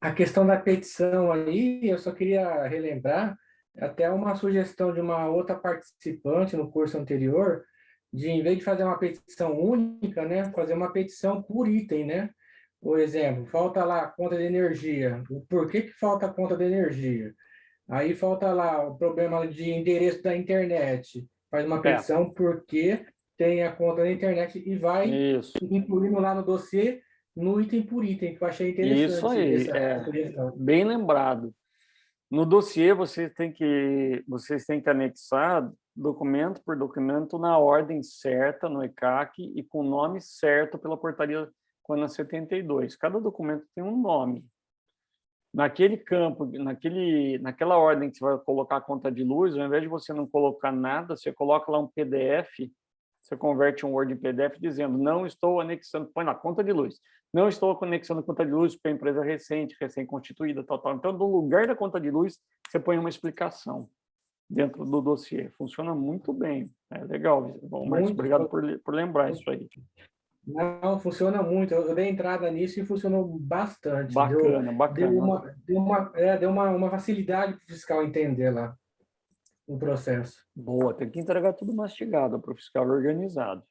A questão da petição aí, eu só queria relembrar até uma sugestão de uma outra participante no curso anterior, de, em vez de fazer uma petição única, né, fazer uma petição por item, né? Por exemplo, falta lá a conta de energia. Por que falta a conta de energia? Aí falta lá o problema de endereço da internet. Faz uma petição porque tem a conta da internet e vai incluindo lá no dossiê, no item por item, que eu achei interessante. Isso aí, bem lembrado. No dossiê, vocês têm que anexar documento por documento na ordem certa, no ECAC, e com o nome certo pela portaria CONA 72. Cada documento tem um nome. Naquele campo, naquela ordem que você vai colocar a conta de luz, ao invés de você não colocar nada, você coloca lá um PDF, você converte um Word em PDF dizendo, não estou anexando, põe na conta de luz, não estou anexando conta de luz para a empresa recente, recém-constituída, tal. Então, no lugar da conta de luz, você põe uma explicação dentro do dossiê. Funciona muito bem. É legal. Bom, Marcos, obrigado por lembrar isso aí. Não, funciona muito. Eu dei entrada nisso e funcionou bastante. Bacana. Deu uma facilidade para o fiscal entender lá o processo. Boa, tem que entregar tudo mastigado para o fiscal organizado.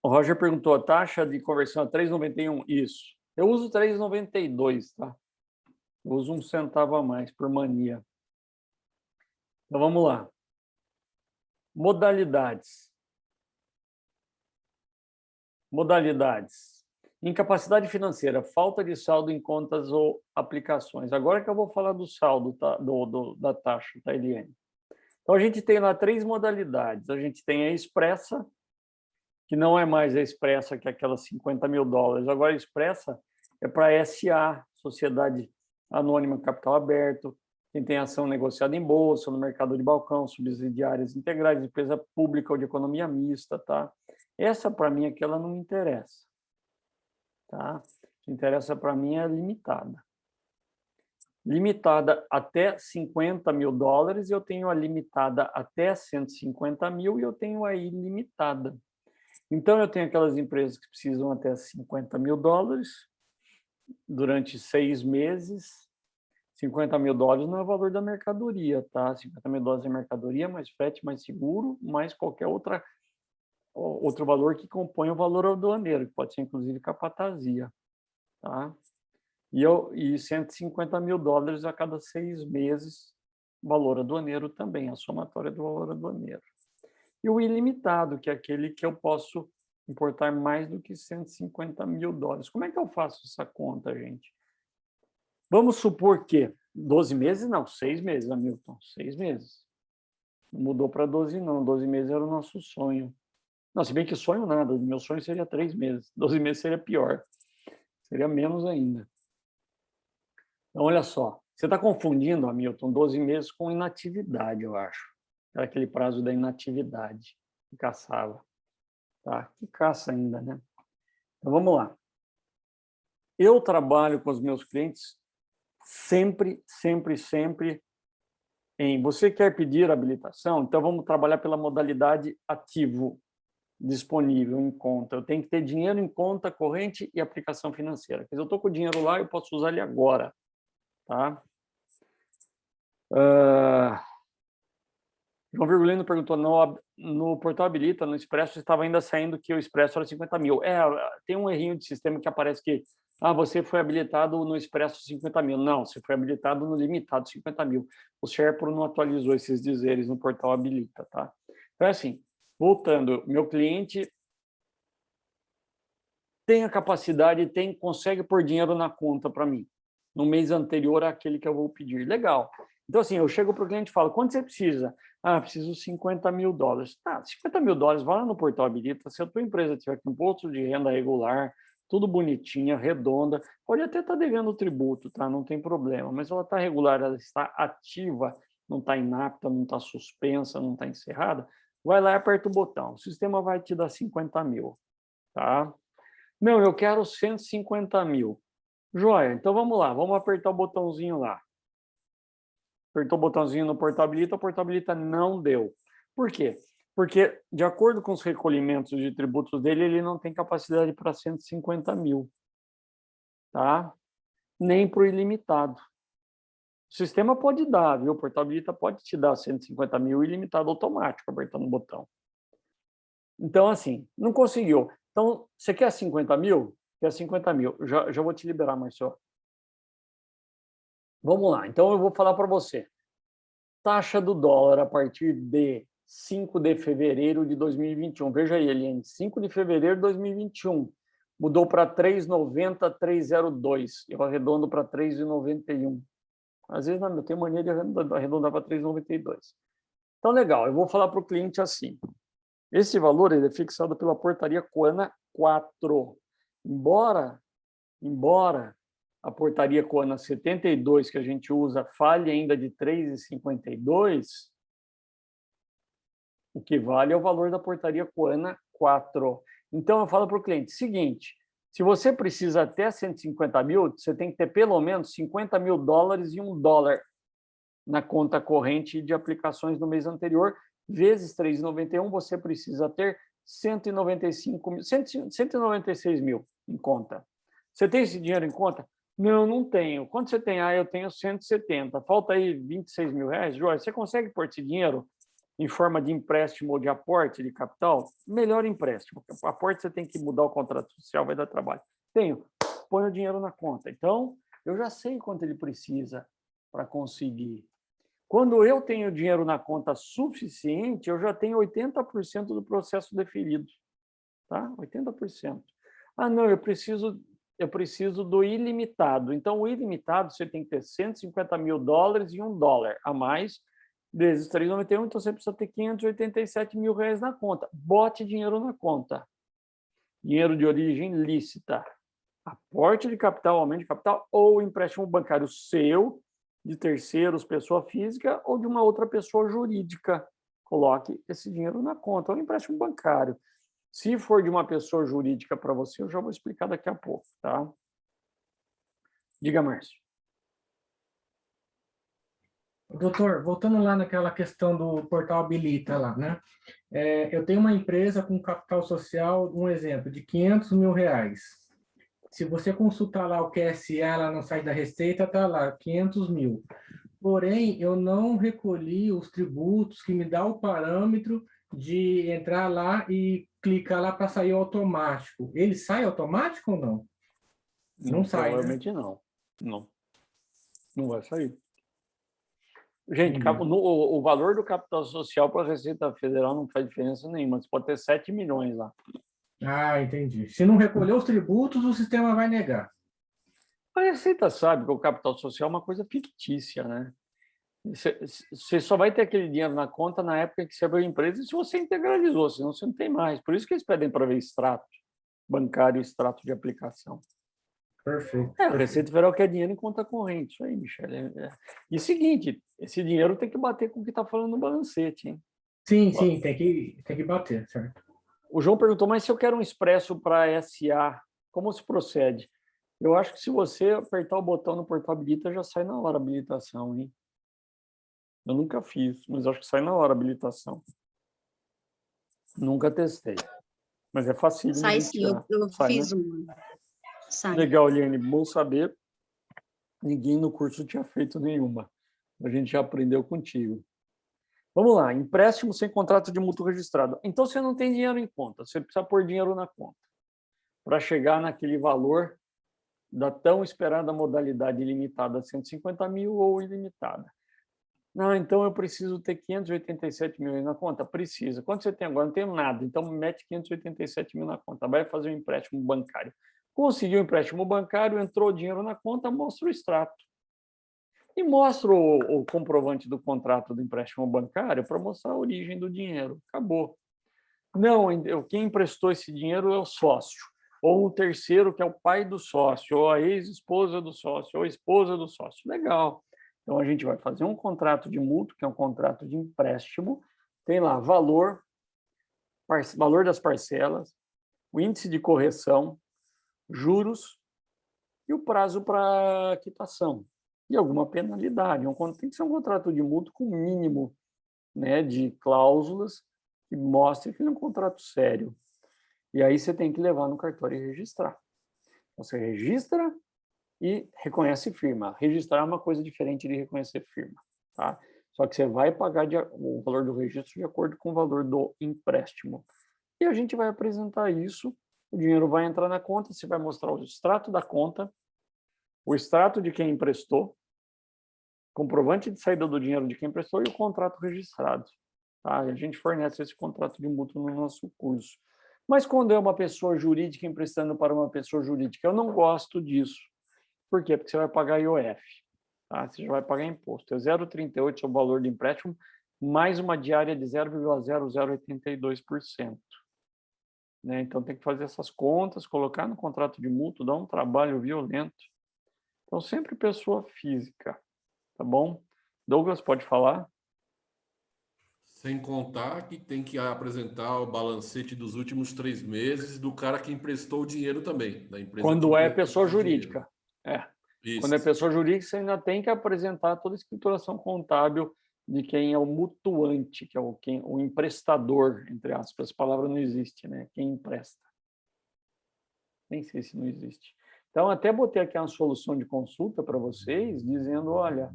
O Roger perguntou, a taxa de conversão é 3,91? Isso. Eu uso 3,92, tá? Eu uso 1 centavo a mais, por mania. Então, vamos lá. Modalidades. Incapacidade financeira, falta de saldo em contas ou aplicações. Agora que eu vou falar do saldo, tá? Da taxa, tá, Eliane? Então, a gente tem lá 3 modalidades. A gente tem a expressa, que não é mais a expressa que aquelas $50 mil. Agora, a expressa é para SA, Sociedade Anônima Capital Aberto, quem tem ação negociada em bolsa, no mercado de balcão, subsidiárias integrais, empresa pública ou de economia mista, tá? Essa, para mim, aqui, ela não me interessa. Tá? O que interessa para mim é limitada. Limitada até $50 mil, eu tenho a limitada até 150 mil e eu tenho a ilimitada. Então, eu tenho aquelas empresas que precisam até $50 mil durante 6 meses. $50 mil não é o valor da mercadoria, tá? $50 mil é mercadoria, mais frete, mais seguro, mais qualquer outro valor que compõe o valor aduaneiro, que pode ser inclusive capatazia, tá? E $150 mil a cada 6 meses, valor aduaneiro também, a somatória do valor aduaneiro. E o ilimitado, que é aquele que eu posso importar mais do que $150 mil. Como é que eu faço essa conta, gente? Vamos supor que 12 meses, não, 6 meses, Hamilton, 6 meses. Não mudou para 12, não. 12 meses era o nosso sonho. Não, se bem que sonho nada, meu sonho seria 3 meses, 12 meses seria pior, seria menos ainda. Então, olha só, você está confundindo, Hamilton, 12 meses com inatividade, eu acho. Era aquele prazo da inatividade que caçava. Tá? Que caça ainda, né? Então, vamos lá. Eu trabalho com os meus clientes sempre em... Você quer pedir habilitação? Então, vamos trabalhar pela modalidade ativo disponível em conta. Eu tenho que ter dinheiro em conta corrente e aplicação financeira. Quer dizer, eu estou com o dinheiro lá, eu posso usar ele agora. Tá? João Virgulino perguntou, no Portal Habilita, no Expresso, estava ainda saindo que o Expresso era 50 mil. Tem um errinho de sistema que aparece que você foi habilitado no Expresso 50 mil. Não, você foi habilitado no Limitado 50 mil. O Sherpa não atualizou esses dizeres no Portal Habilita. Tá? Então, é assim, voltando, meu cliente tem a capacidade, consegue pôr dinheiro na conta para mim, no mês anterior àquele que eu vou pedir. Legal. Então, assim, eu chego para o cliente e falo, quanto você precisa? Preciso 50 mil dólares. Tá, 50 mil dólares, vai lá no Portal Habilita, se a tua empresa tiver com imposto de renda regular, tudo bonitinha, redonda, pode até estar devendo tributo, tá? Não tem problema, mas ela está regular, ela está ativa, não está inapta, não está suspensa, não está encerrada, vai lá e aperta o botão. O sistema vai te dar 50 mil, tá? Não, eu quero 150 mil. Joia, então vamos lá, vamos apertar o botãozinho lá. Apertou o botãozinho no Portal Habilita, o Portal Habilita não deu. Por quê? Porque, de acordo com os recolhimentos de tributos dele, ele não tem capacidade para 150 mil. Tá? Nem para o ilimitado. O sistema pode dar, viu? O Portal Habilita pode te dar 150 mil ilimitado automático, apertando o botão. Então, assim, não conseguiu. Então, você quer 50 mil? Quer 50 mil. Já vou te liberar, Marcelo. Vamos lá, então eu vou falar para você. Taxa do dólar a partir de 5 de fevereiro de 2021. Veja aí, Eliane, 5 de fevereiro de 2021. Mudou para 3,90, 3,02. Eu arredondo para 3,91. Às vezes eu tenho mania de arredondar para 3,92. Então, legal, eu vou falar para o cliente assim. Esse valor ele é fixado pela portaria Coana 4. Embora a portaria Coana 72, que a gente usa, fale ainda de 3,52, o que vale é o valor da portaria Coana 4. Então, eu falo para o cliente, seguinte, se você precisa até 150 mil, você tem que ter pelo menos 50 mil dólares e $1 na conta corrente de aplicações no mês anterior, vezes 3,91, você precisa ter 196 mil em conta. Você tem esse dinheiro em conta? Não, não tenho. Quanto você tem? Eu tenho 170. Falta aí 26 mil reais. Jorge, você consegue pôr esse dinheiro em forma de empréstimo ou de aporte de capital? Melhor empréstimo. Aporte você tem que mudar o contrato social, vai dar trabalho. Tenho. Põe o dinheiro na conta. Então, eu já sei quanto ele precisa para conseguir. Quando eu tenho dinheiro na conta suficiente, eu já tenho 80% do processo deferido. Tá? 80%. Não, eu preciso do ilimitado. Então, o ilimitado, você tem que ter 150 mil dólares e $1 a mais, vezes 3,91, então você precisa ter 587 mil reais na conta. Bote dinheiro na conta. Dinheiro de origem lícita. Aporte de capital, aumento de capital ou empréstimo bancário seu, de terceiros, pessoa física, ou de uma outra pessoa jurídica. Coloque esse dinheiro na conta, ou empréstimo bancário. Se for de uma pessoa jurídica para você, eu já vou explicar daqui a pouco, tá? Diga, Márcio. Doutor, voltando lá naquela questão do Portal Habilita lá, né? Eu tenho uma empresa com capital social, um exemplo, de 500 mil reais. Se você consultar lá o QSA, lá no site da Receita, está lá, 500 mil. Porém, eu não recolhi os tributos que me dá o parâmetro de entrar lá e clicar lá para sair automático. Ele sai automático ou não? Não sai, provavelmente, né? Não. Não vai sair. Gente, o valor do capital social para a Receita Federal não faz diferença nenhuma. Você pode ter 7 milhões lá. Entendi. Se não recolher os tributos, o sistema vai negar. A Receita sabe que o capital social é uma coisa fictícia, né? Você só vai ter aquele dinheiro na conta na época que você abriu a empresa e se você integralizou, senão você não tem mais. Por isso que eles pedem para ver extrato bancário e extrato de aplicação. Perfeito. A Receita Federal quer dinheiro em conta corrente. Isso aí, Michele. E o seguinte, esse dinheiro tem que bater com o que está falando no balancete, hein? Sim, tem que bater, certo? O João perguntou, mas se eu quero um expresso para SA, como se procede? Eu acho que se você apertar o botão no Portal Habilita, já sai na hora a habilitação, hein? Eu nunca fiz, mas acho que sai na hora a habilitação. Nunca testei. Mas é fácil. Sai sim, eu sai, fiz né? uma. Sai. Legal, Liane, bom saber. Ninguém no curso tinha feito nenhuma. A gente já aprendeu contigo. Vamos lá, empréstimo sem contrato de mútuo registrado. Então, você não tem dinheiro em conta, você precisa pôr dinheiro na conta para chegar naquele valor da tão esperada modalidade ilimitada, 150 mil ou ilimitada. Não, então eu preciso ter 587 mil na conta? Precisa. Quanto você tem agora? Não tenho nada. Então, mete 587 mil na conta. Vai fazer um empréstimo bancário. Conseguiu um empréstimo bancário, entrou dinheiro na conta, mostra o extrato. E mostra o comprovante do contrato do empréstimo bancário para mostrar a origem do dinheiro. Acabou. Não, quem emprestou esse dinheiro é o sócio. Ou o terceiro, que é o pai do sócio, ou a ex-esposa do sócio, ou a esposa do sócio. Legal. Então, a gente vai fazer um contrato de mútuo, que é um contrato de empréstimo, tem lá valor das parcelas, o índice de correção, juros e o prazo para quitação. E alguma penalidade. Tem que ser um contrato de mútuo com mínimo, né, de cláusulas que mostre que é um contrato sério. E aí você tem que levar no cartório e registrar. Você registra e reconhece firma. Registrar é uma coisa diferente de reconhecer firma, tá? Só que você vai pagar o valor do registro de acordo com o valor do empréstimo. E a gente vai apresentar isso, o dinheiro vai entrar na conta, você vai mostrar o extrato da conta, o extrato de quem emprestou, comprovante de saída do dinheiro de quem emprestou e o contrato registrado. Tá? A gente fornece esse contrato de mútuo no nosso curso. Mas quando é uma pessoa jurídica emprestando para uma pessoa jurídica, eu não gosto disso. Por quê? Porque você vai pagar IOF. Tá? Você já vai pagar imposto. É 0,38 o valor do empréstimo, mais uma diária de 0,0082%. Né? Então, tem que fazer essas contas, colocar no contrato de mútuo, dá um trabalho violento. Então, sempre pessoa física. Tá bom? Douglas, pode falar? Sem contar que tem que apresentar o balancete dos últimos 3 meses do cara que emprestou o dinheiro também, da empresa. Quando é pessoa jurídica. Isso. Quando é pessoa jurídica, você ainda tem que apresentar toda a escrituração contábil de quem é o mutuante, que é o emprestador, entre aspas. A palavra não existe, né? Quem empresta. Nem sei se não existe. Então, até botei aqui uma solução de consulta para vocês, dizendo, olha,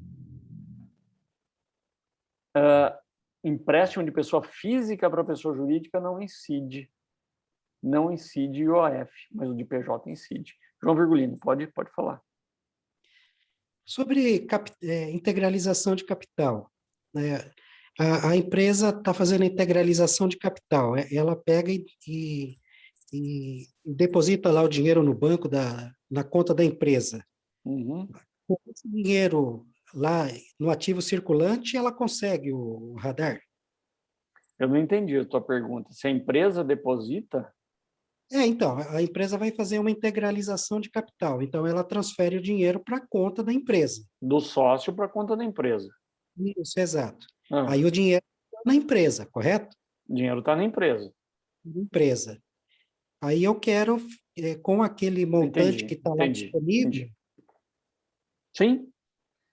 empréstimo de pessoa física para pessoa jurídica não incide IOF, mas o de PJ incide. João Virgulino, pode falar. Sobre integralização de capital, né? A empresa está fazendo integralização de capital, ela pega e deposita lá o dinheiro no banco, na conta da empresa. Uhum. Com esse dinheiro lá no ativo circulante, ela consegue o radar? Eu não entendi a tua pergunta. Se a empresa deposita... Então, a empresa vai fazer uma integralização de capital, então ela transfere o dinheiro para a conta da empresa. Do sócio para a conta da empresa. Isso, exato. Aí o dinheiro está na empresa, correto? O dinheiro está na empresa. Empresa. Aí eu quero, com aquele montante que está lá disponível...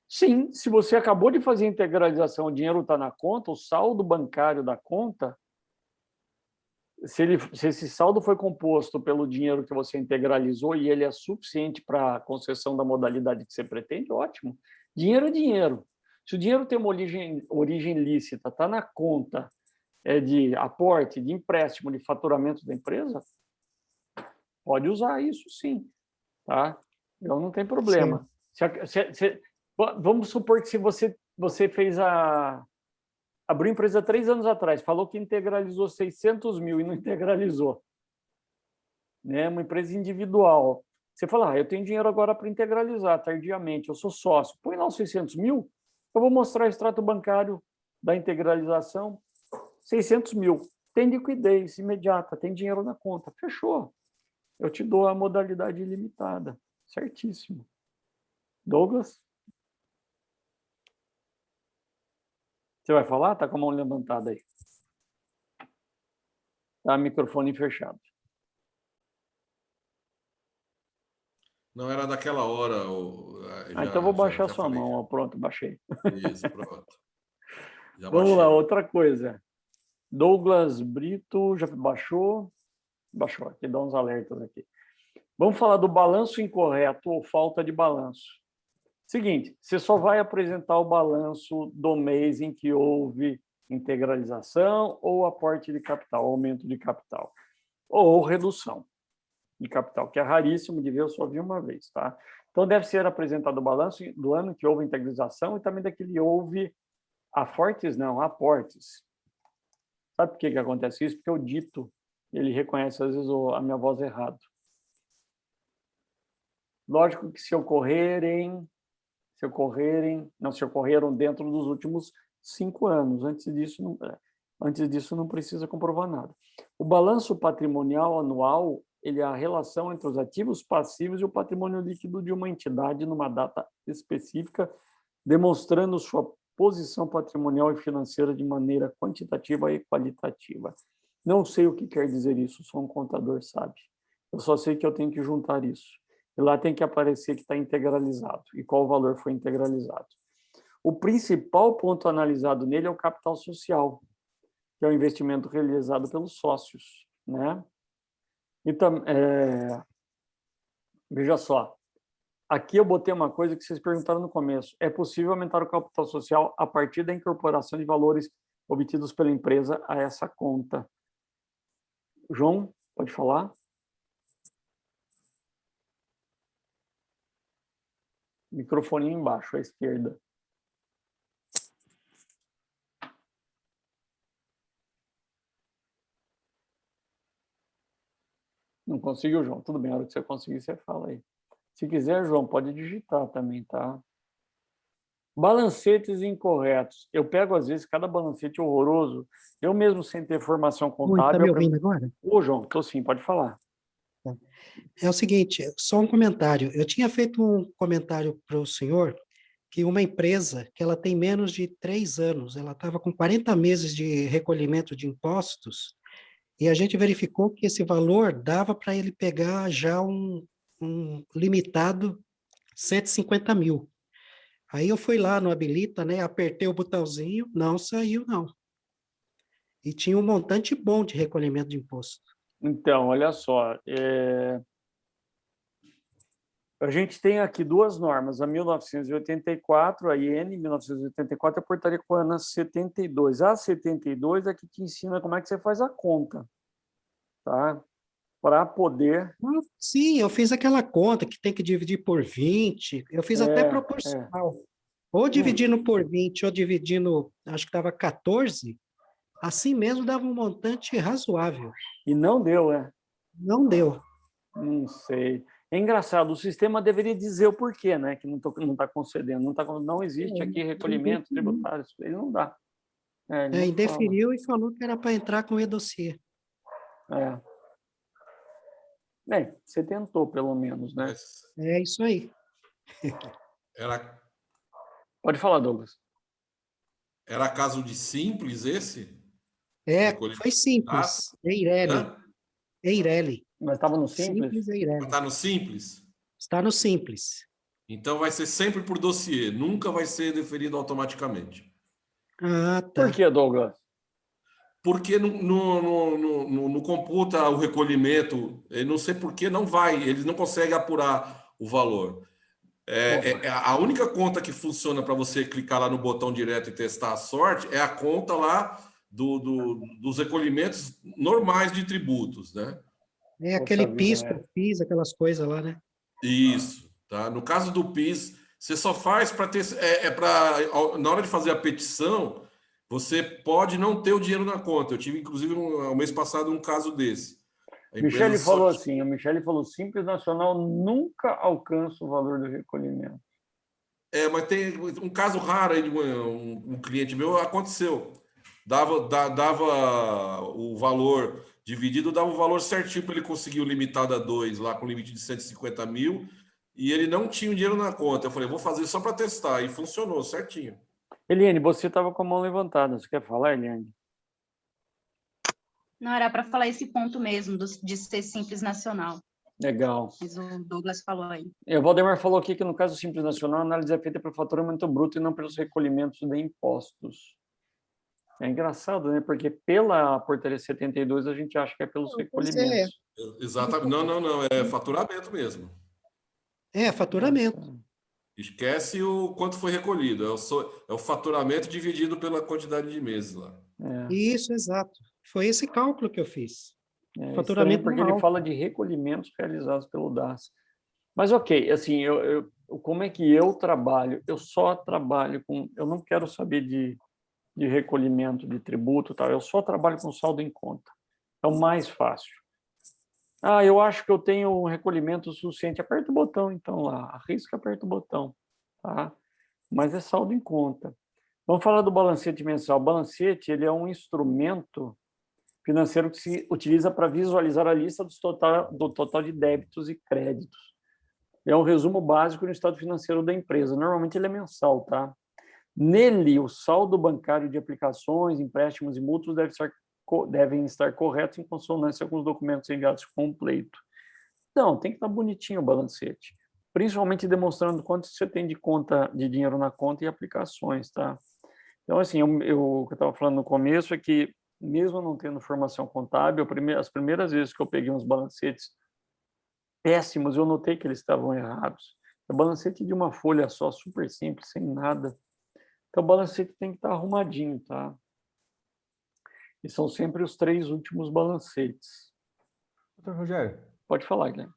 Sim, se você acabou de fazer a integralização, o dinheiro está na conta, o saldo bancário da conta, se esse saldo foi composto pelo dinheiro que você integralizou e ele é suficiente para a concessão da modalidade que você pretende, ótimo. Dinheiro é dinheiro. Se o dinheiro tem uma origem lícita, está na conta de aporte, de empréstimo, de faturamento da empresa, pode usar isso sim. Tá? Então, não tem problema. Vamos supor que se você fez abriu empresa 3 anos atrás, falou que integralizou 600 mil e não integralizou. Né? Uma empresa individual. Você fala, eu tenho dinheiro agora para integralizar tardiamente, eu sou sócio. Põe lá os 600 mil, Eu vou mostrar o extrato bancário da integralização, 600 mil. Tem liquidez imediata, tem dinheiro na conta. Fechou. Eu te dou a modalidade ilimitada. Certíssimo. Douglas? Você vai falar? Está com a mão levantada aí. Tá, microfone fechado. Não era daquela hora. Então eu vou baixar sua mão. Ó, pronto, baixei. Isso, pronto. Já Vamos lá, baixei. outra coisa. Douglas Brito, já baixou? Baixou, aqui dá uns alertas aqui. Vamos falar do balanço incorreto ou falta de balanço. Seguinte, você só vai apresentar o balanço do mês em que houve integralização ou aporte de capital, aumento de capital, ou redução de capital, que é raríssimo de ver, eu só vi uma vez, tá? Então, deve ser apresentado o balanço do ano que houve integralização e também daquele houve aportes, não, aportes. Sabe por que acontece isso? Porque o dito, ele reconhece, às vezes, a minha voz errado. Lógico que se ocorreram dentro dos últimos 5 anos. Antes disso, não precisa comprovar nada. O balanço patrimonial anual, ele é a relação entre os ativos passivos e o patrimônio líquido de uma entidade numa data específica, demonstrando sua posição patrimonial e financeira de maneira quantitativa e qualitativa. Não sei o que quer dizer isso, só um contador sabe. Eu só sei que eu tenho que juntar isso. E lá tem que aparecer que está integralizado e qual valor foi integralizado. O principal ponto analisado nele é o capital social, que é o investimento realizado pelos sócios, né? Então, veja só, aqui eu botei uma coisa que vocês perguntaram no começo. É possível aumentar o capital social a partir da incorporação de valores obtidos pela empresa a essa conta. João, pode falar? Microfone embaixo, à esquerda. Não conseguiu, João? Tudo bem, a hora que você conseguir, você fala aí. Se quiser, João, pode digitar também, tá? Balancetes incorretos. Eu pego, às vezes, cada balancete horroroso. Eu mesmo, sem ter formação contábil... Está me ouvindo agora? Ô, João, estou sim, pode falar. É o seguinte, só um comentário. Eu tinha feito um comentário para o senhor que uma empresa que ela tem menos de 3 anos, ela estava com 40 meses de recolhimento de impostos, e a gente verificou que esse valor dava para ele pegar já um limitado 150 mil. Aí eu fui lá no Habilita, né, apertei o botãozinho, não saiu, não. E tinha um montante bom de recolhimento de imposto. Então, olha só, a gente tem aqui 2 normas, a 1984, a IN 1984 e a Portaria Coana 72. A 72 é que te ensina como é que você faz a conta, tá? Para poder... Sim, eu fiz aquela conta que tem que dividir por 20, eu fiz até proporcional. Ou dividindo por 20, ou dividindo, acho que estava 14, assim mesmo dava um montante razoável. E não deu, é? Não deu. Não sei. É engraçado, o sistema deveria dizer o porquê, né? Que não está concedendo. Não existe aqui recolhimento tributário, ele não dá. E deferiu e falou que era para entrar com o e-dossiê. Bem, você tentou, pelo menos, né? É isso aí. Pode falar, Douglas. Era caso de simples esse? Foi simples. Eireli. Mas estava no simples? Simples Eireli. Está no simples? Está no simples. Então vai ser sempre por dossiê, nunca vai ser deferido automaticamente. Ah, tá. Por que, Douglas? Porque não computa o recolhimento, eu não sei por que não vai, eles não conseguem apurar o valor. A única conta que funciona para você clicar lá no botão direto e testar a sorte é a conta lá dos recolhimentos normais de tributos, né? É aquele PIS, PIS, aquelas coisas lá, né? Isso, tá? No caso do PIS, você só faz para ter... na hora de fazer a petição, você pode não ter o dinheiro na conta. Eu tive, inclusive, no mês passado, um caso desse. Michele falou assim, o Michele falou, Simples Nacional nunca alcança o valor do recolhimento. Mas tem um caso raro aí de um cliente meu, aconteceu. Dava o valor dividido, dava o valor certinho para ele conseguir o limitado a 2, lá com limite de 150 mil, e ele não tinha o dinheiro na conta. Eu falei, vou fazer só para testar, e funcionou certinho. Eliane, você estava com a mão levantada. Você quer falar, Eliane? Não, era para falar esse ponto mesmo, de ser Simples Nacional. Legal. Mas o Douglas falou aí. O Valdemar falou aqui que no caso do Simples Nacional, a análise é feita pelo faturamento bruto e não pelos recolhimentos de impostos. É engraçado, né? Porque pela portaria 72 a gente acha que é pelos recolhimentos. Exatamente. Não. É faturamento mesmo. É, faturamento. Esquece o quanto foi recolhido. É o faturamento dividido pela quantidade de meses lá. Isso, exato. Foi esse cálculo que eu fiz. Faturamento porque ele fala de recolhimentos realizados pelo DAS. Mas ok, assim, como é que eu trabalho? Eu só trabalho com... Eu não quero saber de recolhimento de tributo, tal. Eu só trabalho com saldo em conta. É o mais fácil. Eu acho que eu tenho um recolhimento suficiente. Aperta o botão, então, lá. Arrisca, aperta o botão. Tá? Mas é saldo em conta. Vamos falar do balancete mensal. O balancete ele é um instrumento financeiro que se utiliza para visualizar a lista do total de débitos e créditos. É um resumo básico do estado financeiro da empresa. Normalmente ele é mensal, tá? Nele, o saldo bancário de aplicações, empréstimos e mútuos devem estar corretos em consonância com os documentos enviados completo. Então, tem que estar bonitinho o balancete, principalmente demonstrando quanto você tem de dinheiro na conta e aplicações, tá? Então, assim, o que eu estava falando no começo é que, mesmo não tendo formação contábil, as primeiras vezes que eu peguei uns balancetes péssimos, eu notei que eles estavam errados. É balancete de uma folha só, super simples, sem nada. Então, o balancete tem que estar arrumadinho, tá? E são sempre os 3 últimos balancetes. Doutor Rogério. Pode falar, Guilherme.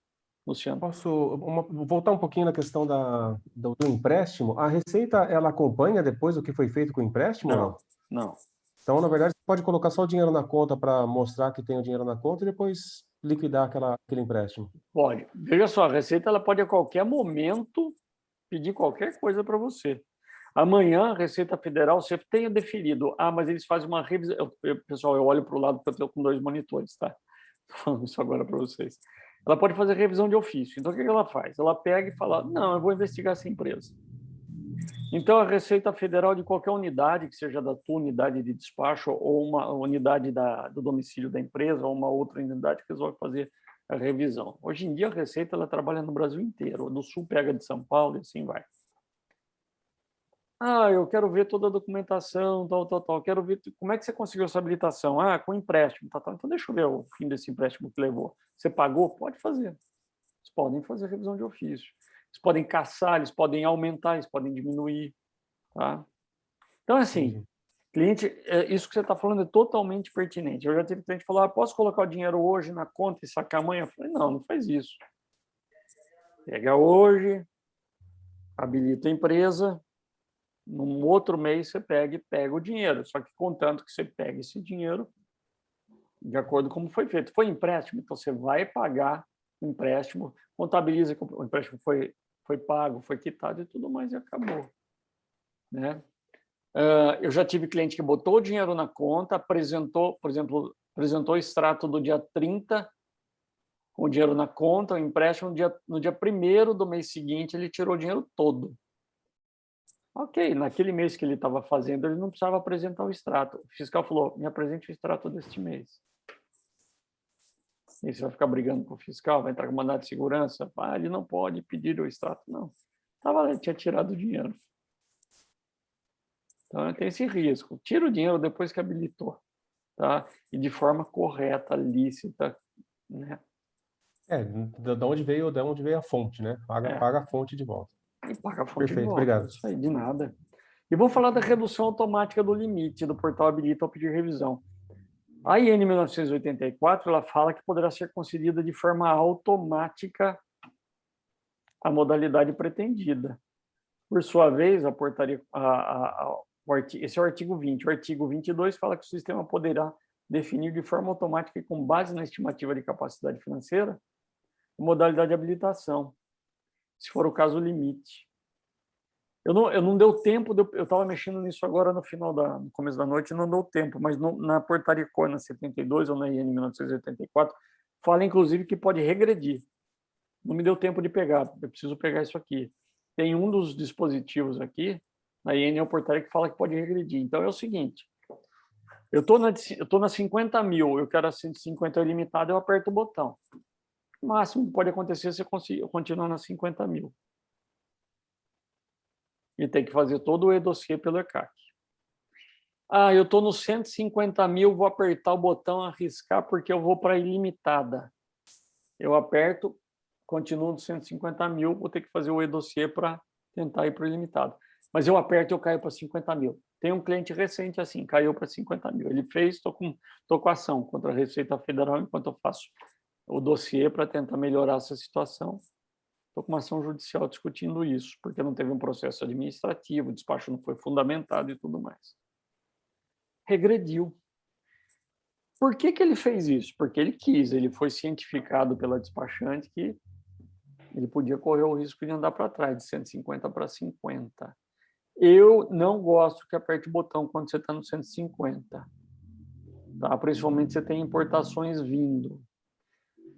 Luciano. Posso voltar um pouquinho na questão do empréstimo? A Receita, ela acompanha depois o que foi feito com o empréstimo? Não. Então, na verdade, você pode colocar só o dinheiro na conta para mostrar que tem o dinheiro na conta e depois liquidar aquele empréstimo. Pode. Veja só, a Receita ela pode a qualquer momento pedir qualquer coisa para você. Amanhã, a Receita Federal, você tenha deferido. Mas eles fazem uma revisão. Pessoal, eu olho para o lado porque eu estou com 2 monitores, tá? Estou falando isso agora para vocês. Ela pode fazer revisão de ofício. Então, o que ela faz? Ela pega e fala, não, eu vou investigar essa empresa. Então, a Receita Federal de qualquer unidade, que seja da tua unidade de despacho ou uma unidade do domicílio da empresa ou uma outra unidade, resolve fazer a revisão. Hoje em dia, a Receita ela trabalha no Brasil inteiro. Do Sul pega de São Paulo e assim vai. Eu quero ver toda a documentação, tal. Quero ver como é que você conseguiu essa habilitação. Com empréstimo, tal. Então, deixa eu ver o fim desse empréstimo que levou. Você pagou? Pode fazer. Eles podem fazer revisão de ofício. Eles podem caçar, eles podem aumentar, eles podem diminuir. Tá? Então, assim, cliente, isso que você está falando é totalmente pertinente. Eu já tive cliente que falou, posso colocar o dinheiro hoje na conta e sacar amanhã? Eu falei, não faz isso. Pega hoje, habilita a empresa, num outro mês você pega o dinheiro, só que contanto que você pegue esse dinheiro de acordo com como foi feito. Foi empréstimo, então você vai pagar o empréstimo, contabiliza que o empréstimo foi pago, foi quitado e tudo mais e acabou. Né? Eu já tive cliente que botou o dinheiro na conta, apresentou, por exemplo, o extrato do dia 30 com o dinheiro na conta, o empréstimo no dia 1º do mês seguinte ele tirou o dinheiro todo. Ok, naquele mês que ele estava fazendo, ele não precisava apresentar o extrato. O fiscal falou, me apresente o extrato deste mês. E você vai ficar brigando com o fiscal, vai entrar com mandado de segurança, ele não pode pedir o extrato. Não, ele tinha tirado o dinheiro. Então, tem esse risco. Tira o dinheiro depois que habilitou. Tá? E de forma correta, lícita. Né? De onde veio a fonte, né? Paga a fonte de volta. E paga a fonte Perfeito, de volta. obrigado. Isso aí, de nada. E vamos falar da redução automática do limite do portal habilita ao pedir revisão. A IN 1984 ela fala que poderá ser concedida de forma automática a modalidade pretendida. Por sua vez, a portaria, esse é o artigo 20. O artigo 22 fala que o sistema poderá definir de forma automática e com base na estimativa de capacidade financeira a modalidade de habilitação, se for o caso, o limite. Eu não deu tempo, eu estava mexendo nisso agora no começo da noite, não deu tempo, mas na portaria CONA 72 ou na IN 1984, fala inclusive que pode regredir. Não me deu tempo de pegar, eu preciso pegar isso aqui. Tem um dos dispositivos aqui, na IN é o portaria que fala que pode regredir. Então é o seguinte, eu estou na 50 mil, eu quero a 150 ilimitado, eu aperto o botão. O máximo que pode acontecer é você continuar na 50 mil. E tem que fazer todo o e-dossiê pelo ECAC. Eu estou no 150 mil, vou apertar o botão arriscar porque eu vou para a ilimitada. Eu aperto, continuo no 150 mil, vou ter que fazer o e-dossiê para tentar ir para o ilimitado. Mas eu aperto e eu caio para 50 mil. Tem um cliente recente assim, caiu para 50 mil. Ele fez, estou com ação contra a Receita Federal enquanto eu faço o dossiê para tentar melhorar essa situação. Estou com uma ação judicial discutindo isso, porque não teve um processo administrativo, o despacho não foi fundamentado e tudo mais. Regrediu. Por que ele fez isso? Porque ele quis, ele foi cientificado pela despachante que ele podia correr o risco de andar para trás, de 150 para 50. Eu não gosto que aperte o botão quando você está no 150. Tá? Principalmente se você tem importações vindo.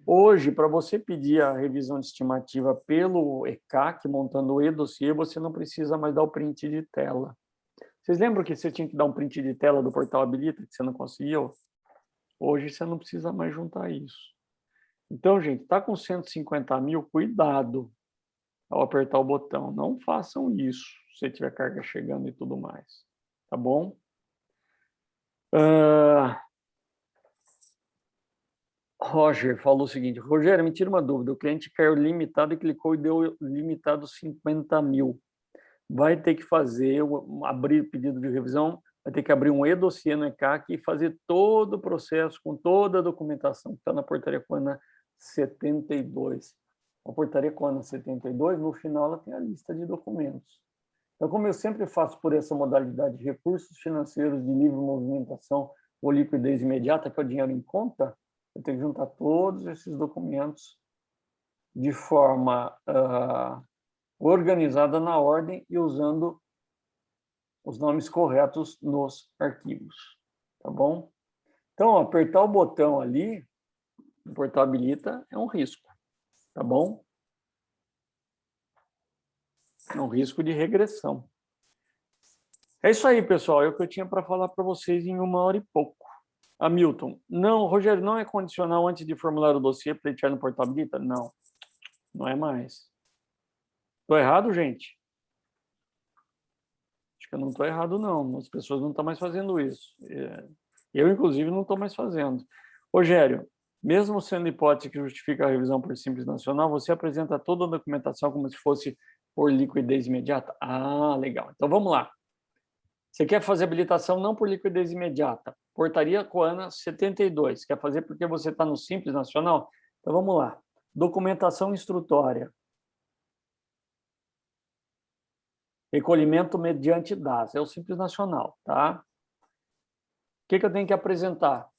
Hoje, para você pedir a revisão de estimativa pelo ECAC, montando o e-dossiê, você não precisa mais dar o print de tela. Vocês lembram que você tinha que dar um print de tela do portal Habilita, que você não conseguiu? Hoje você não precisa mais juntar isso. Então, gente, está com 150 mil, cuidado ao apertar o botão. Não façam isso, se tiver carga chegando e tudo mais. Tá bom? Roger falou o seguinte, Rogério, me tira uma dúvida, o cliente caiu limitado e clicou e deu limitado 50 mil. Vai ter que abrir pedido de revisão, vai ter que abrir um e-dossiê no ECAC e fazer todo o processo com toda a documentação que está na portaria CONA 72. A portaria CONA 72, no final, ela tem a lista de documentos. Então, como eu sempre faço por essa modalidade de recursos financeiros de livre movimentação ou liquidez imediata, que é o dinheiro em conta, eu tenho que juntar todos esses documentos de forma organizada na ordem e usando os nomes corretos nos arquivos. Tá bom? Então, apertar o botão ali, no portal Habilita, é um risco. Tá bom? É um risco de regressão. É isso aí, pessoal. É o que eu tinha para falar para vocês em 1h e pouco. Hamilton, não, Rogério, não é condicional antes de formular o dossiê pleitear no portal Habilita? Não, não é mais. Estou errado, gente? Acho que eu não estou errado, não. As pessoas não estão mais fazendo isso. Eu, inclusive, não estou mais fazendo. Rogério, mesmo sendo hipótese que justifica a revisão por Simples Nacional, você apresenta toda a documentação como se fosse por liquidez imediata? Ah, legal. Então, vamos lá. Você quer fazer habilitação não por liquidez imediata. Portaria COANA 72. Quer fazer porque você está no Simples Nacional? Então, vamos lá. Documentação instrutória. Recolhimento mediante DAS. É o Simples Nacional, tá? O que eu tenho que apresentar?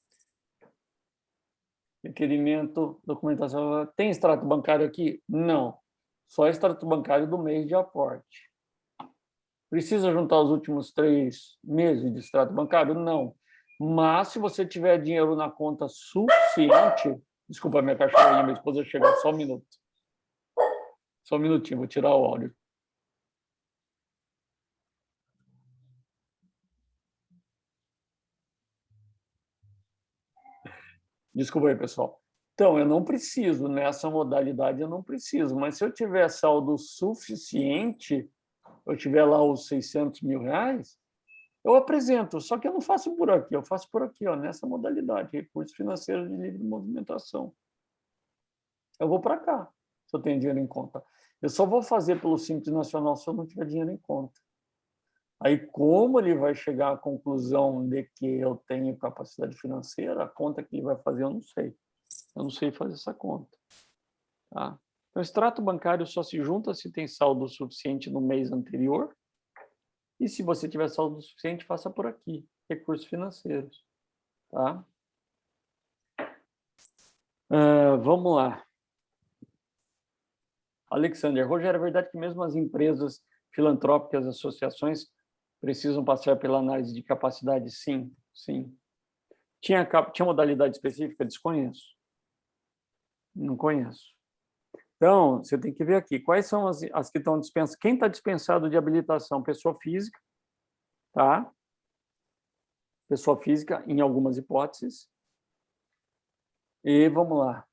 Requerimento, documentação. Tem extrato bancário aqui? Não. Só extrato bancário do mês de aporte. Precisa juntar os últimos 3 meses de extrato bancário? Não. Mas, se você tiver dinheiro na conta suficiente... Desculpa, minha cachorrinha, minha esposa chegou. Só um minuto. Só um minutinho, vou tirar o áudio. Desculpa aí, pessoal. Então, eu não preciso, nessa modalidade eu não preciso, mas se eu tiver saldo suficiente, eu tiver lá os 600 mil reais, eu apresento, só que eu não faço por aqui, eu faço por aqui, ó, nessa modalidade, recursos financeiros de livre movimentação. Eu vou para cá, se eu tenho dinheiro em conta. Eu só vou fazer pelo Simples Nacional se eu não tiver dinheiro em conta. Aí, como ele vai chegar à conclusão de que eu tenho capacidade financeira, a conta que ele vai fazer, eu não sei. Eu não sei fazer essa conta. Tá? Então, o extrato bancário só se junta se tem saldo suficiente no mês anterior. E se você tiver saldo suficiente, faça por aqui, recursos financeiros. Tá? Vamos lá. Alexander, Rogério, é verdade que mesmo as empresas Filantrópicas, associações precisam passar pela análise de capacidade? Sim, sim. Tinha modalidade específica? Desconheço. Não conheço. Então, você tem que ver aqui, quais são as que estão dispensadas. Quem está dispensado de habilitação? Pessoa física, tá? Pessoa física, em algumas hipóteses. E vamos lá.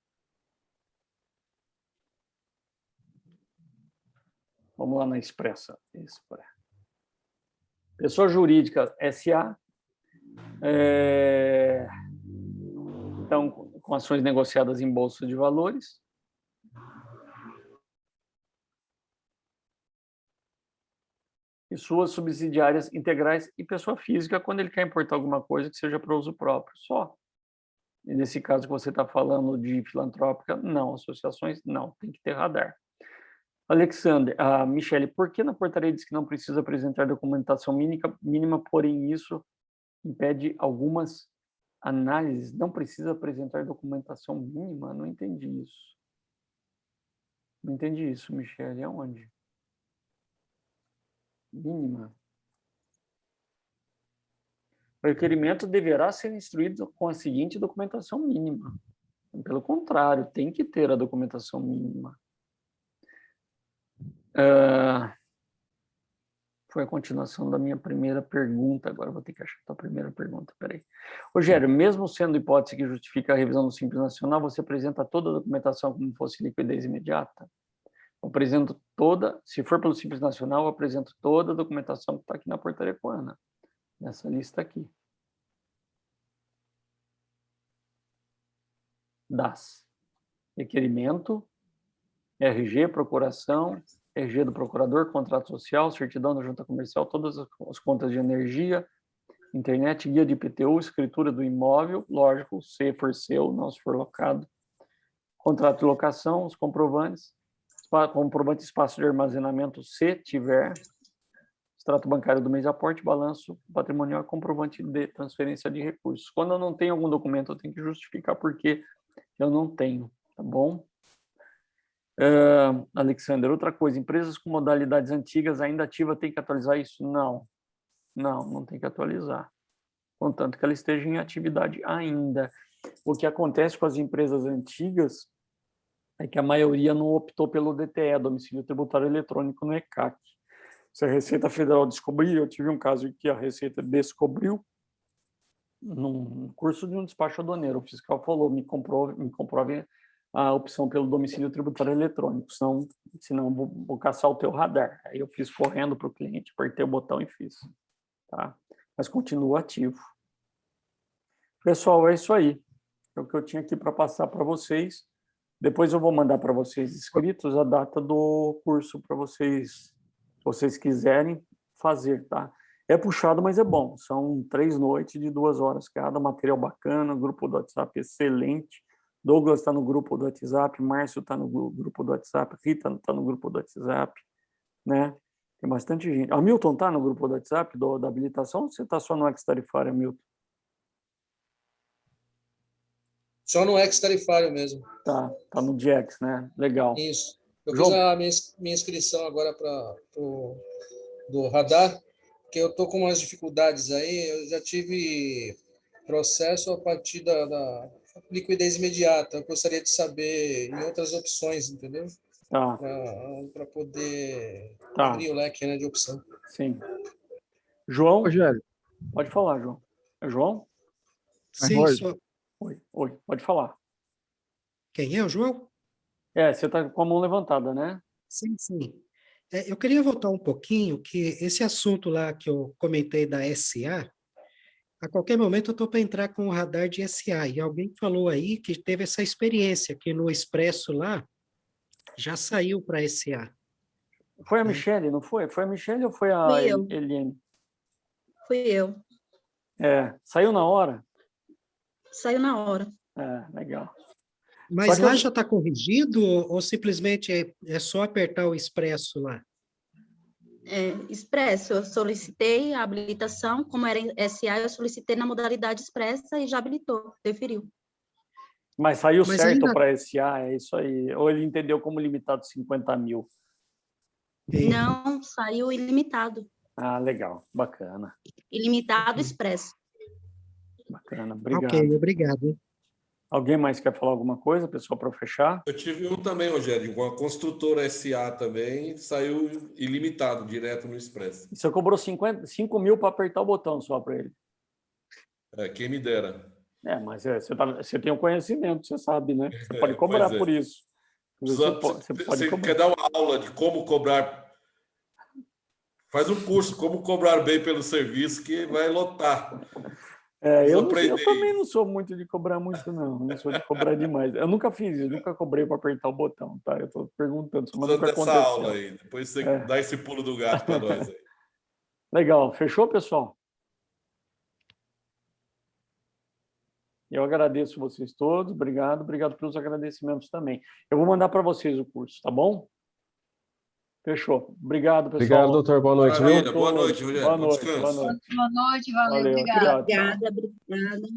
Vamos lá na Expressa. Pessoa jurídica, SA. Então, com ações negociadas em bolsa de valores. E suas subsidiárias integrais e pessoa física, quando ele quer importar alguma coisa que seja para uso próprio, só. E nesse caso que você está falando de filantrópica, não. Associações, não. Tem que ter radar. Alexander, Michele, por que na portaria diz que não precisa apresentar documentação mínima, porém isso impede algumas análises? Não precisa apresentar documentação mínima? Não entendi isso. Não entendi isso, Michele. Aonde? Mínima. O requerimento deverá ser instruído com a seguinte documentação mínima. Pelo contrário, tem que ter a documentação mínima. Foi a continuação da minha primeira pergunta. Agora vou ter que achar a primeira pergunta. Peraí. Rogério, mesmo sendo hipótese que justifica a revisão do Simples Nacional, você apresenta toda a documentação como fosse liquidez imediata? Eu apresento toda, se for pelo Simples Nacional, eu apresento toda a documentação que está aqui na portaria coana, nessa lista aqui. DAS. Requerimento, RG, procuração, RG do procurador, contrato social, certidão da junta comercial, todas as contas de energia, internet, guia de IPTU, escritura do imóvel, lógico, se for seu, não se for locado, contrato de locação, os comprovantes, comprovante de espaço de armazenamento, se tiver, extrato bancário do mês de aporte, balanço patrimonial e comprovante de transferência de recursos. Quando eu não tenho algum documento, eu tenho que justificar porque eu não tenho, tá bom? Alexander, outra coisa, empresas com modalidades antigas ainda ativa tem que atualizar isso? Não, não tem que atualizar, contanto que ela esteja em atividade ainda. O que acontece com as empresas antigas é que a maioria não optou pelo DTE, Domicílio Tributário Eletrônico, no ECAC. Se a Receita Federal descobrir, eu tive um caso em que a Receita descobriu, num curso de um despacho aduaneiro, o fiscal falou, me comprove a opção pelo domicílio tributário eletrônico, senão vou caçar o teu radar. Aí eu fiz correndo para o cliente, apertei o botão e fiz. Tá? Mas continua ativo. Pessoal, é isso aí. É o que eu tinha aqui para passar para vocês. Depois eu vou mandar para vocês escritos a data do curso para vocês, se vocês quiserem fazer, tá? É puxado, mas é bom. São 3 noites de 2 horas cada, material bacana, grupo do WhatsApp excelente. Douglas está no grupo do WhatsApp, Márcio está no grupo do WhatsApp, Rita está no grupo do WhatsApp, né? Tem bastante gente. Hamilton está no grupo do WhatsApp da habilitação ou você está só no ex-tarifário, Hamilton? Só no ex-tarifário mesmo. Tá no DX, né? Legal. Isso. Eu João? fiz a minha inscrição agora do radar, porque eu estou com umas dificuldades aí, eu já tive processo a partir da liquidez imediata. Eu gostaria de saber em outras opções, entendeu? Tá. Para poder Tá. abrir o leque, né, de opção. Sim. João? Rogério. Pode falar, João. É João? Sim, sou. Oi, pode falar. Quem é o João? Você está com a mão levantada, né? Sim. Eu queria voltar um pouquinho, que esse assunto lá que eu comentei da SA, a qualquer momento eu estou para entrar com o radar de SA, e alguém falou aí que teve essa experiência, que no Expresso lá, já saiu para SA. Foi a Michele, não foi? Foi a Michele ou foi a Fui eu. Eliane? Fui eu. Saiu na hora? Saiu na hora. Legal. Mas lá já está corrigido ou simplesmente é só apertar o Expresso lá? Expresso, eu solicitei a habilitação, como era SA, eu solicitei na modalidade expressa e já habilitou, deferiu. Mas saiu certo ainda... para SA, é isso aí. Ou ele entendeu como limitado 50 mil? Não, saiu ilimitado. Ah, legal, bacana, Ilimitado expresso. bacana, obrigado. Ok, obrigado. Alguém mais quer falar alguma coisa, pessoal, para fechar? Eu tive um também, Rogério, com a construtora SA também, saiu ilimitado, direto no Express. Você cobrou 5 mil para apertar o botão só para ele. Quem me dera. Mas você tem o conhecimento, você sabe, né? Você pode cobrar por isso. Você quer dar uma aula de como cobrar? Faz um curso, como cobrar bem pelo serviço, que vai lotar. Eu também não sou muito de cobrar muito, não. Não sou de cobrar demais. Eu nunca fiz isso, nunca cobrei para apertar o botão, tá? Eu estou perguntando, mas nunca dessa aconteceu. aula aí. Depois você dá esse pulo do gato para nós aí. Legal, fechou, pessoal? Eu agradeço vocês todos, obrigado pelos agradecimentos também. Eu vou mandar para vocês o curso, tá bom? Fechou. Obrigado, pessoal. Obrigado, doutor. Boa noite. Maravilha. Boa noite, Rogério. Boa noite, descanso. Boa noite, valeu, Valeu. obrigada. Obrigada.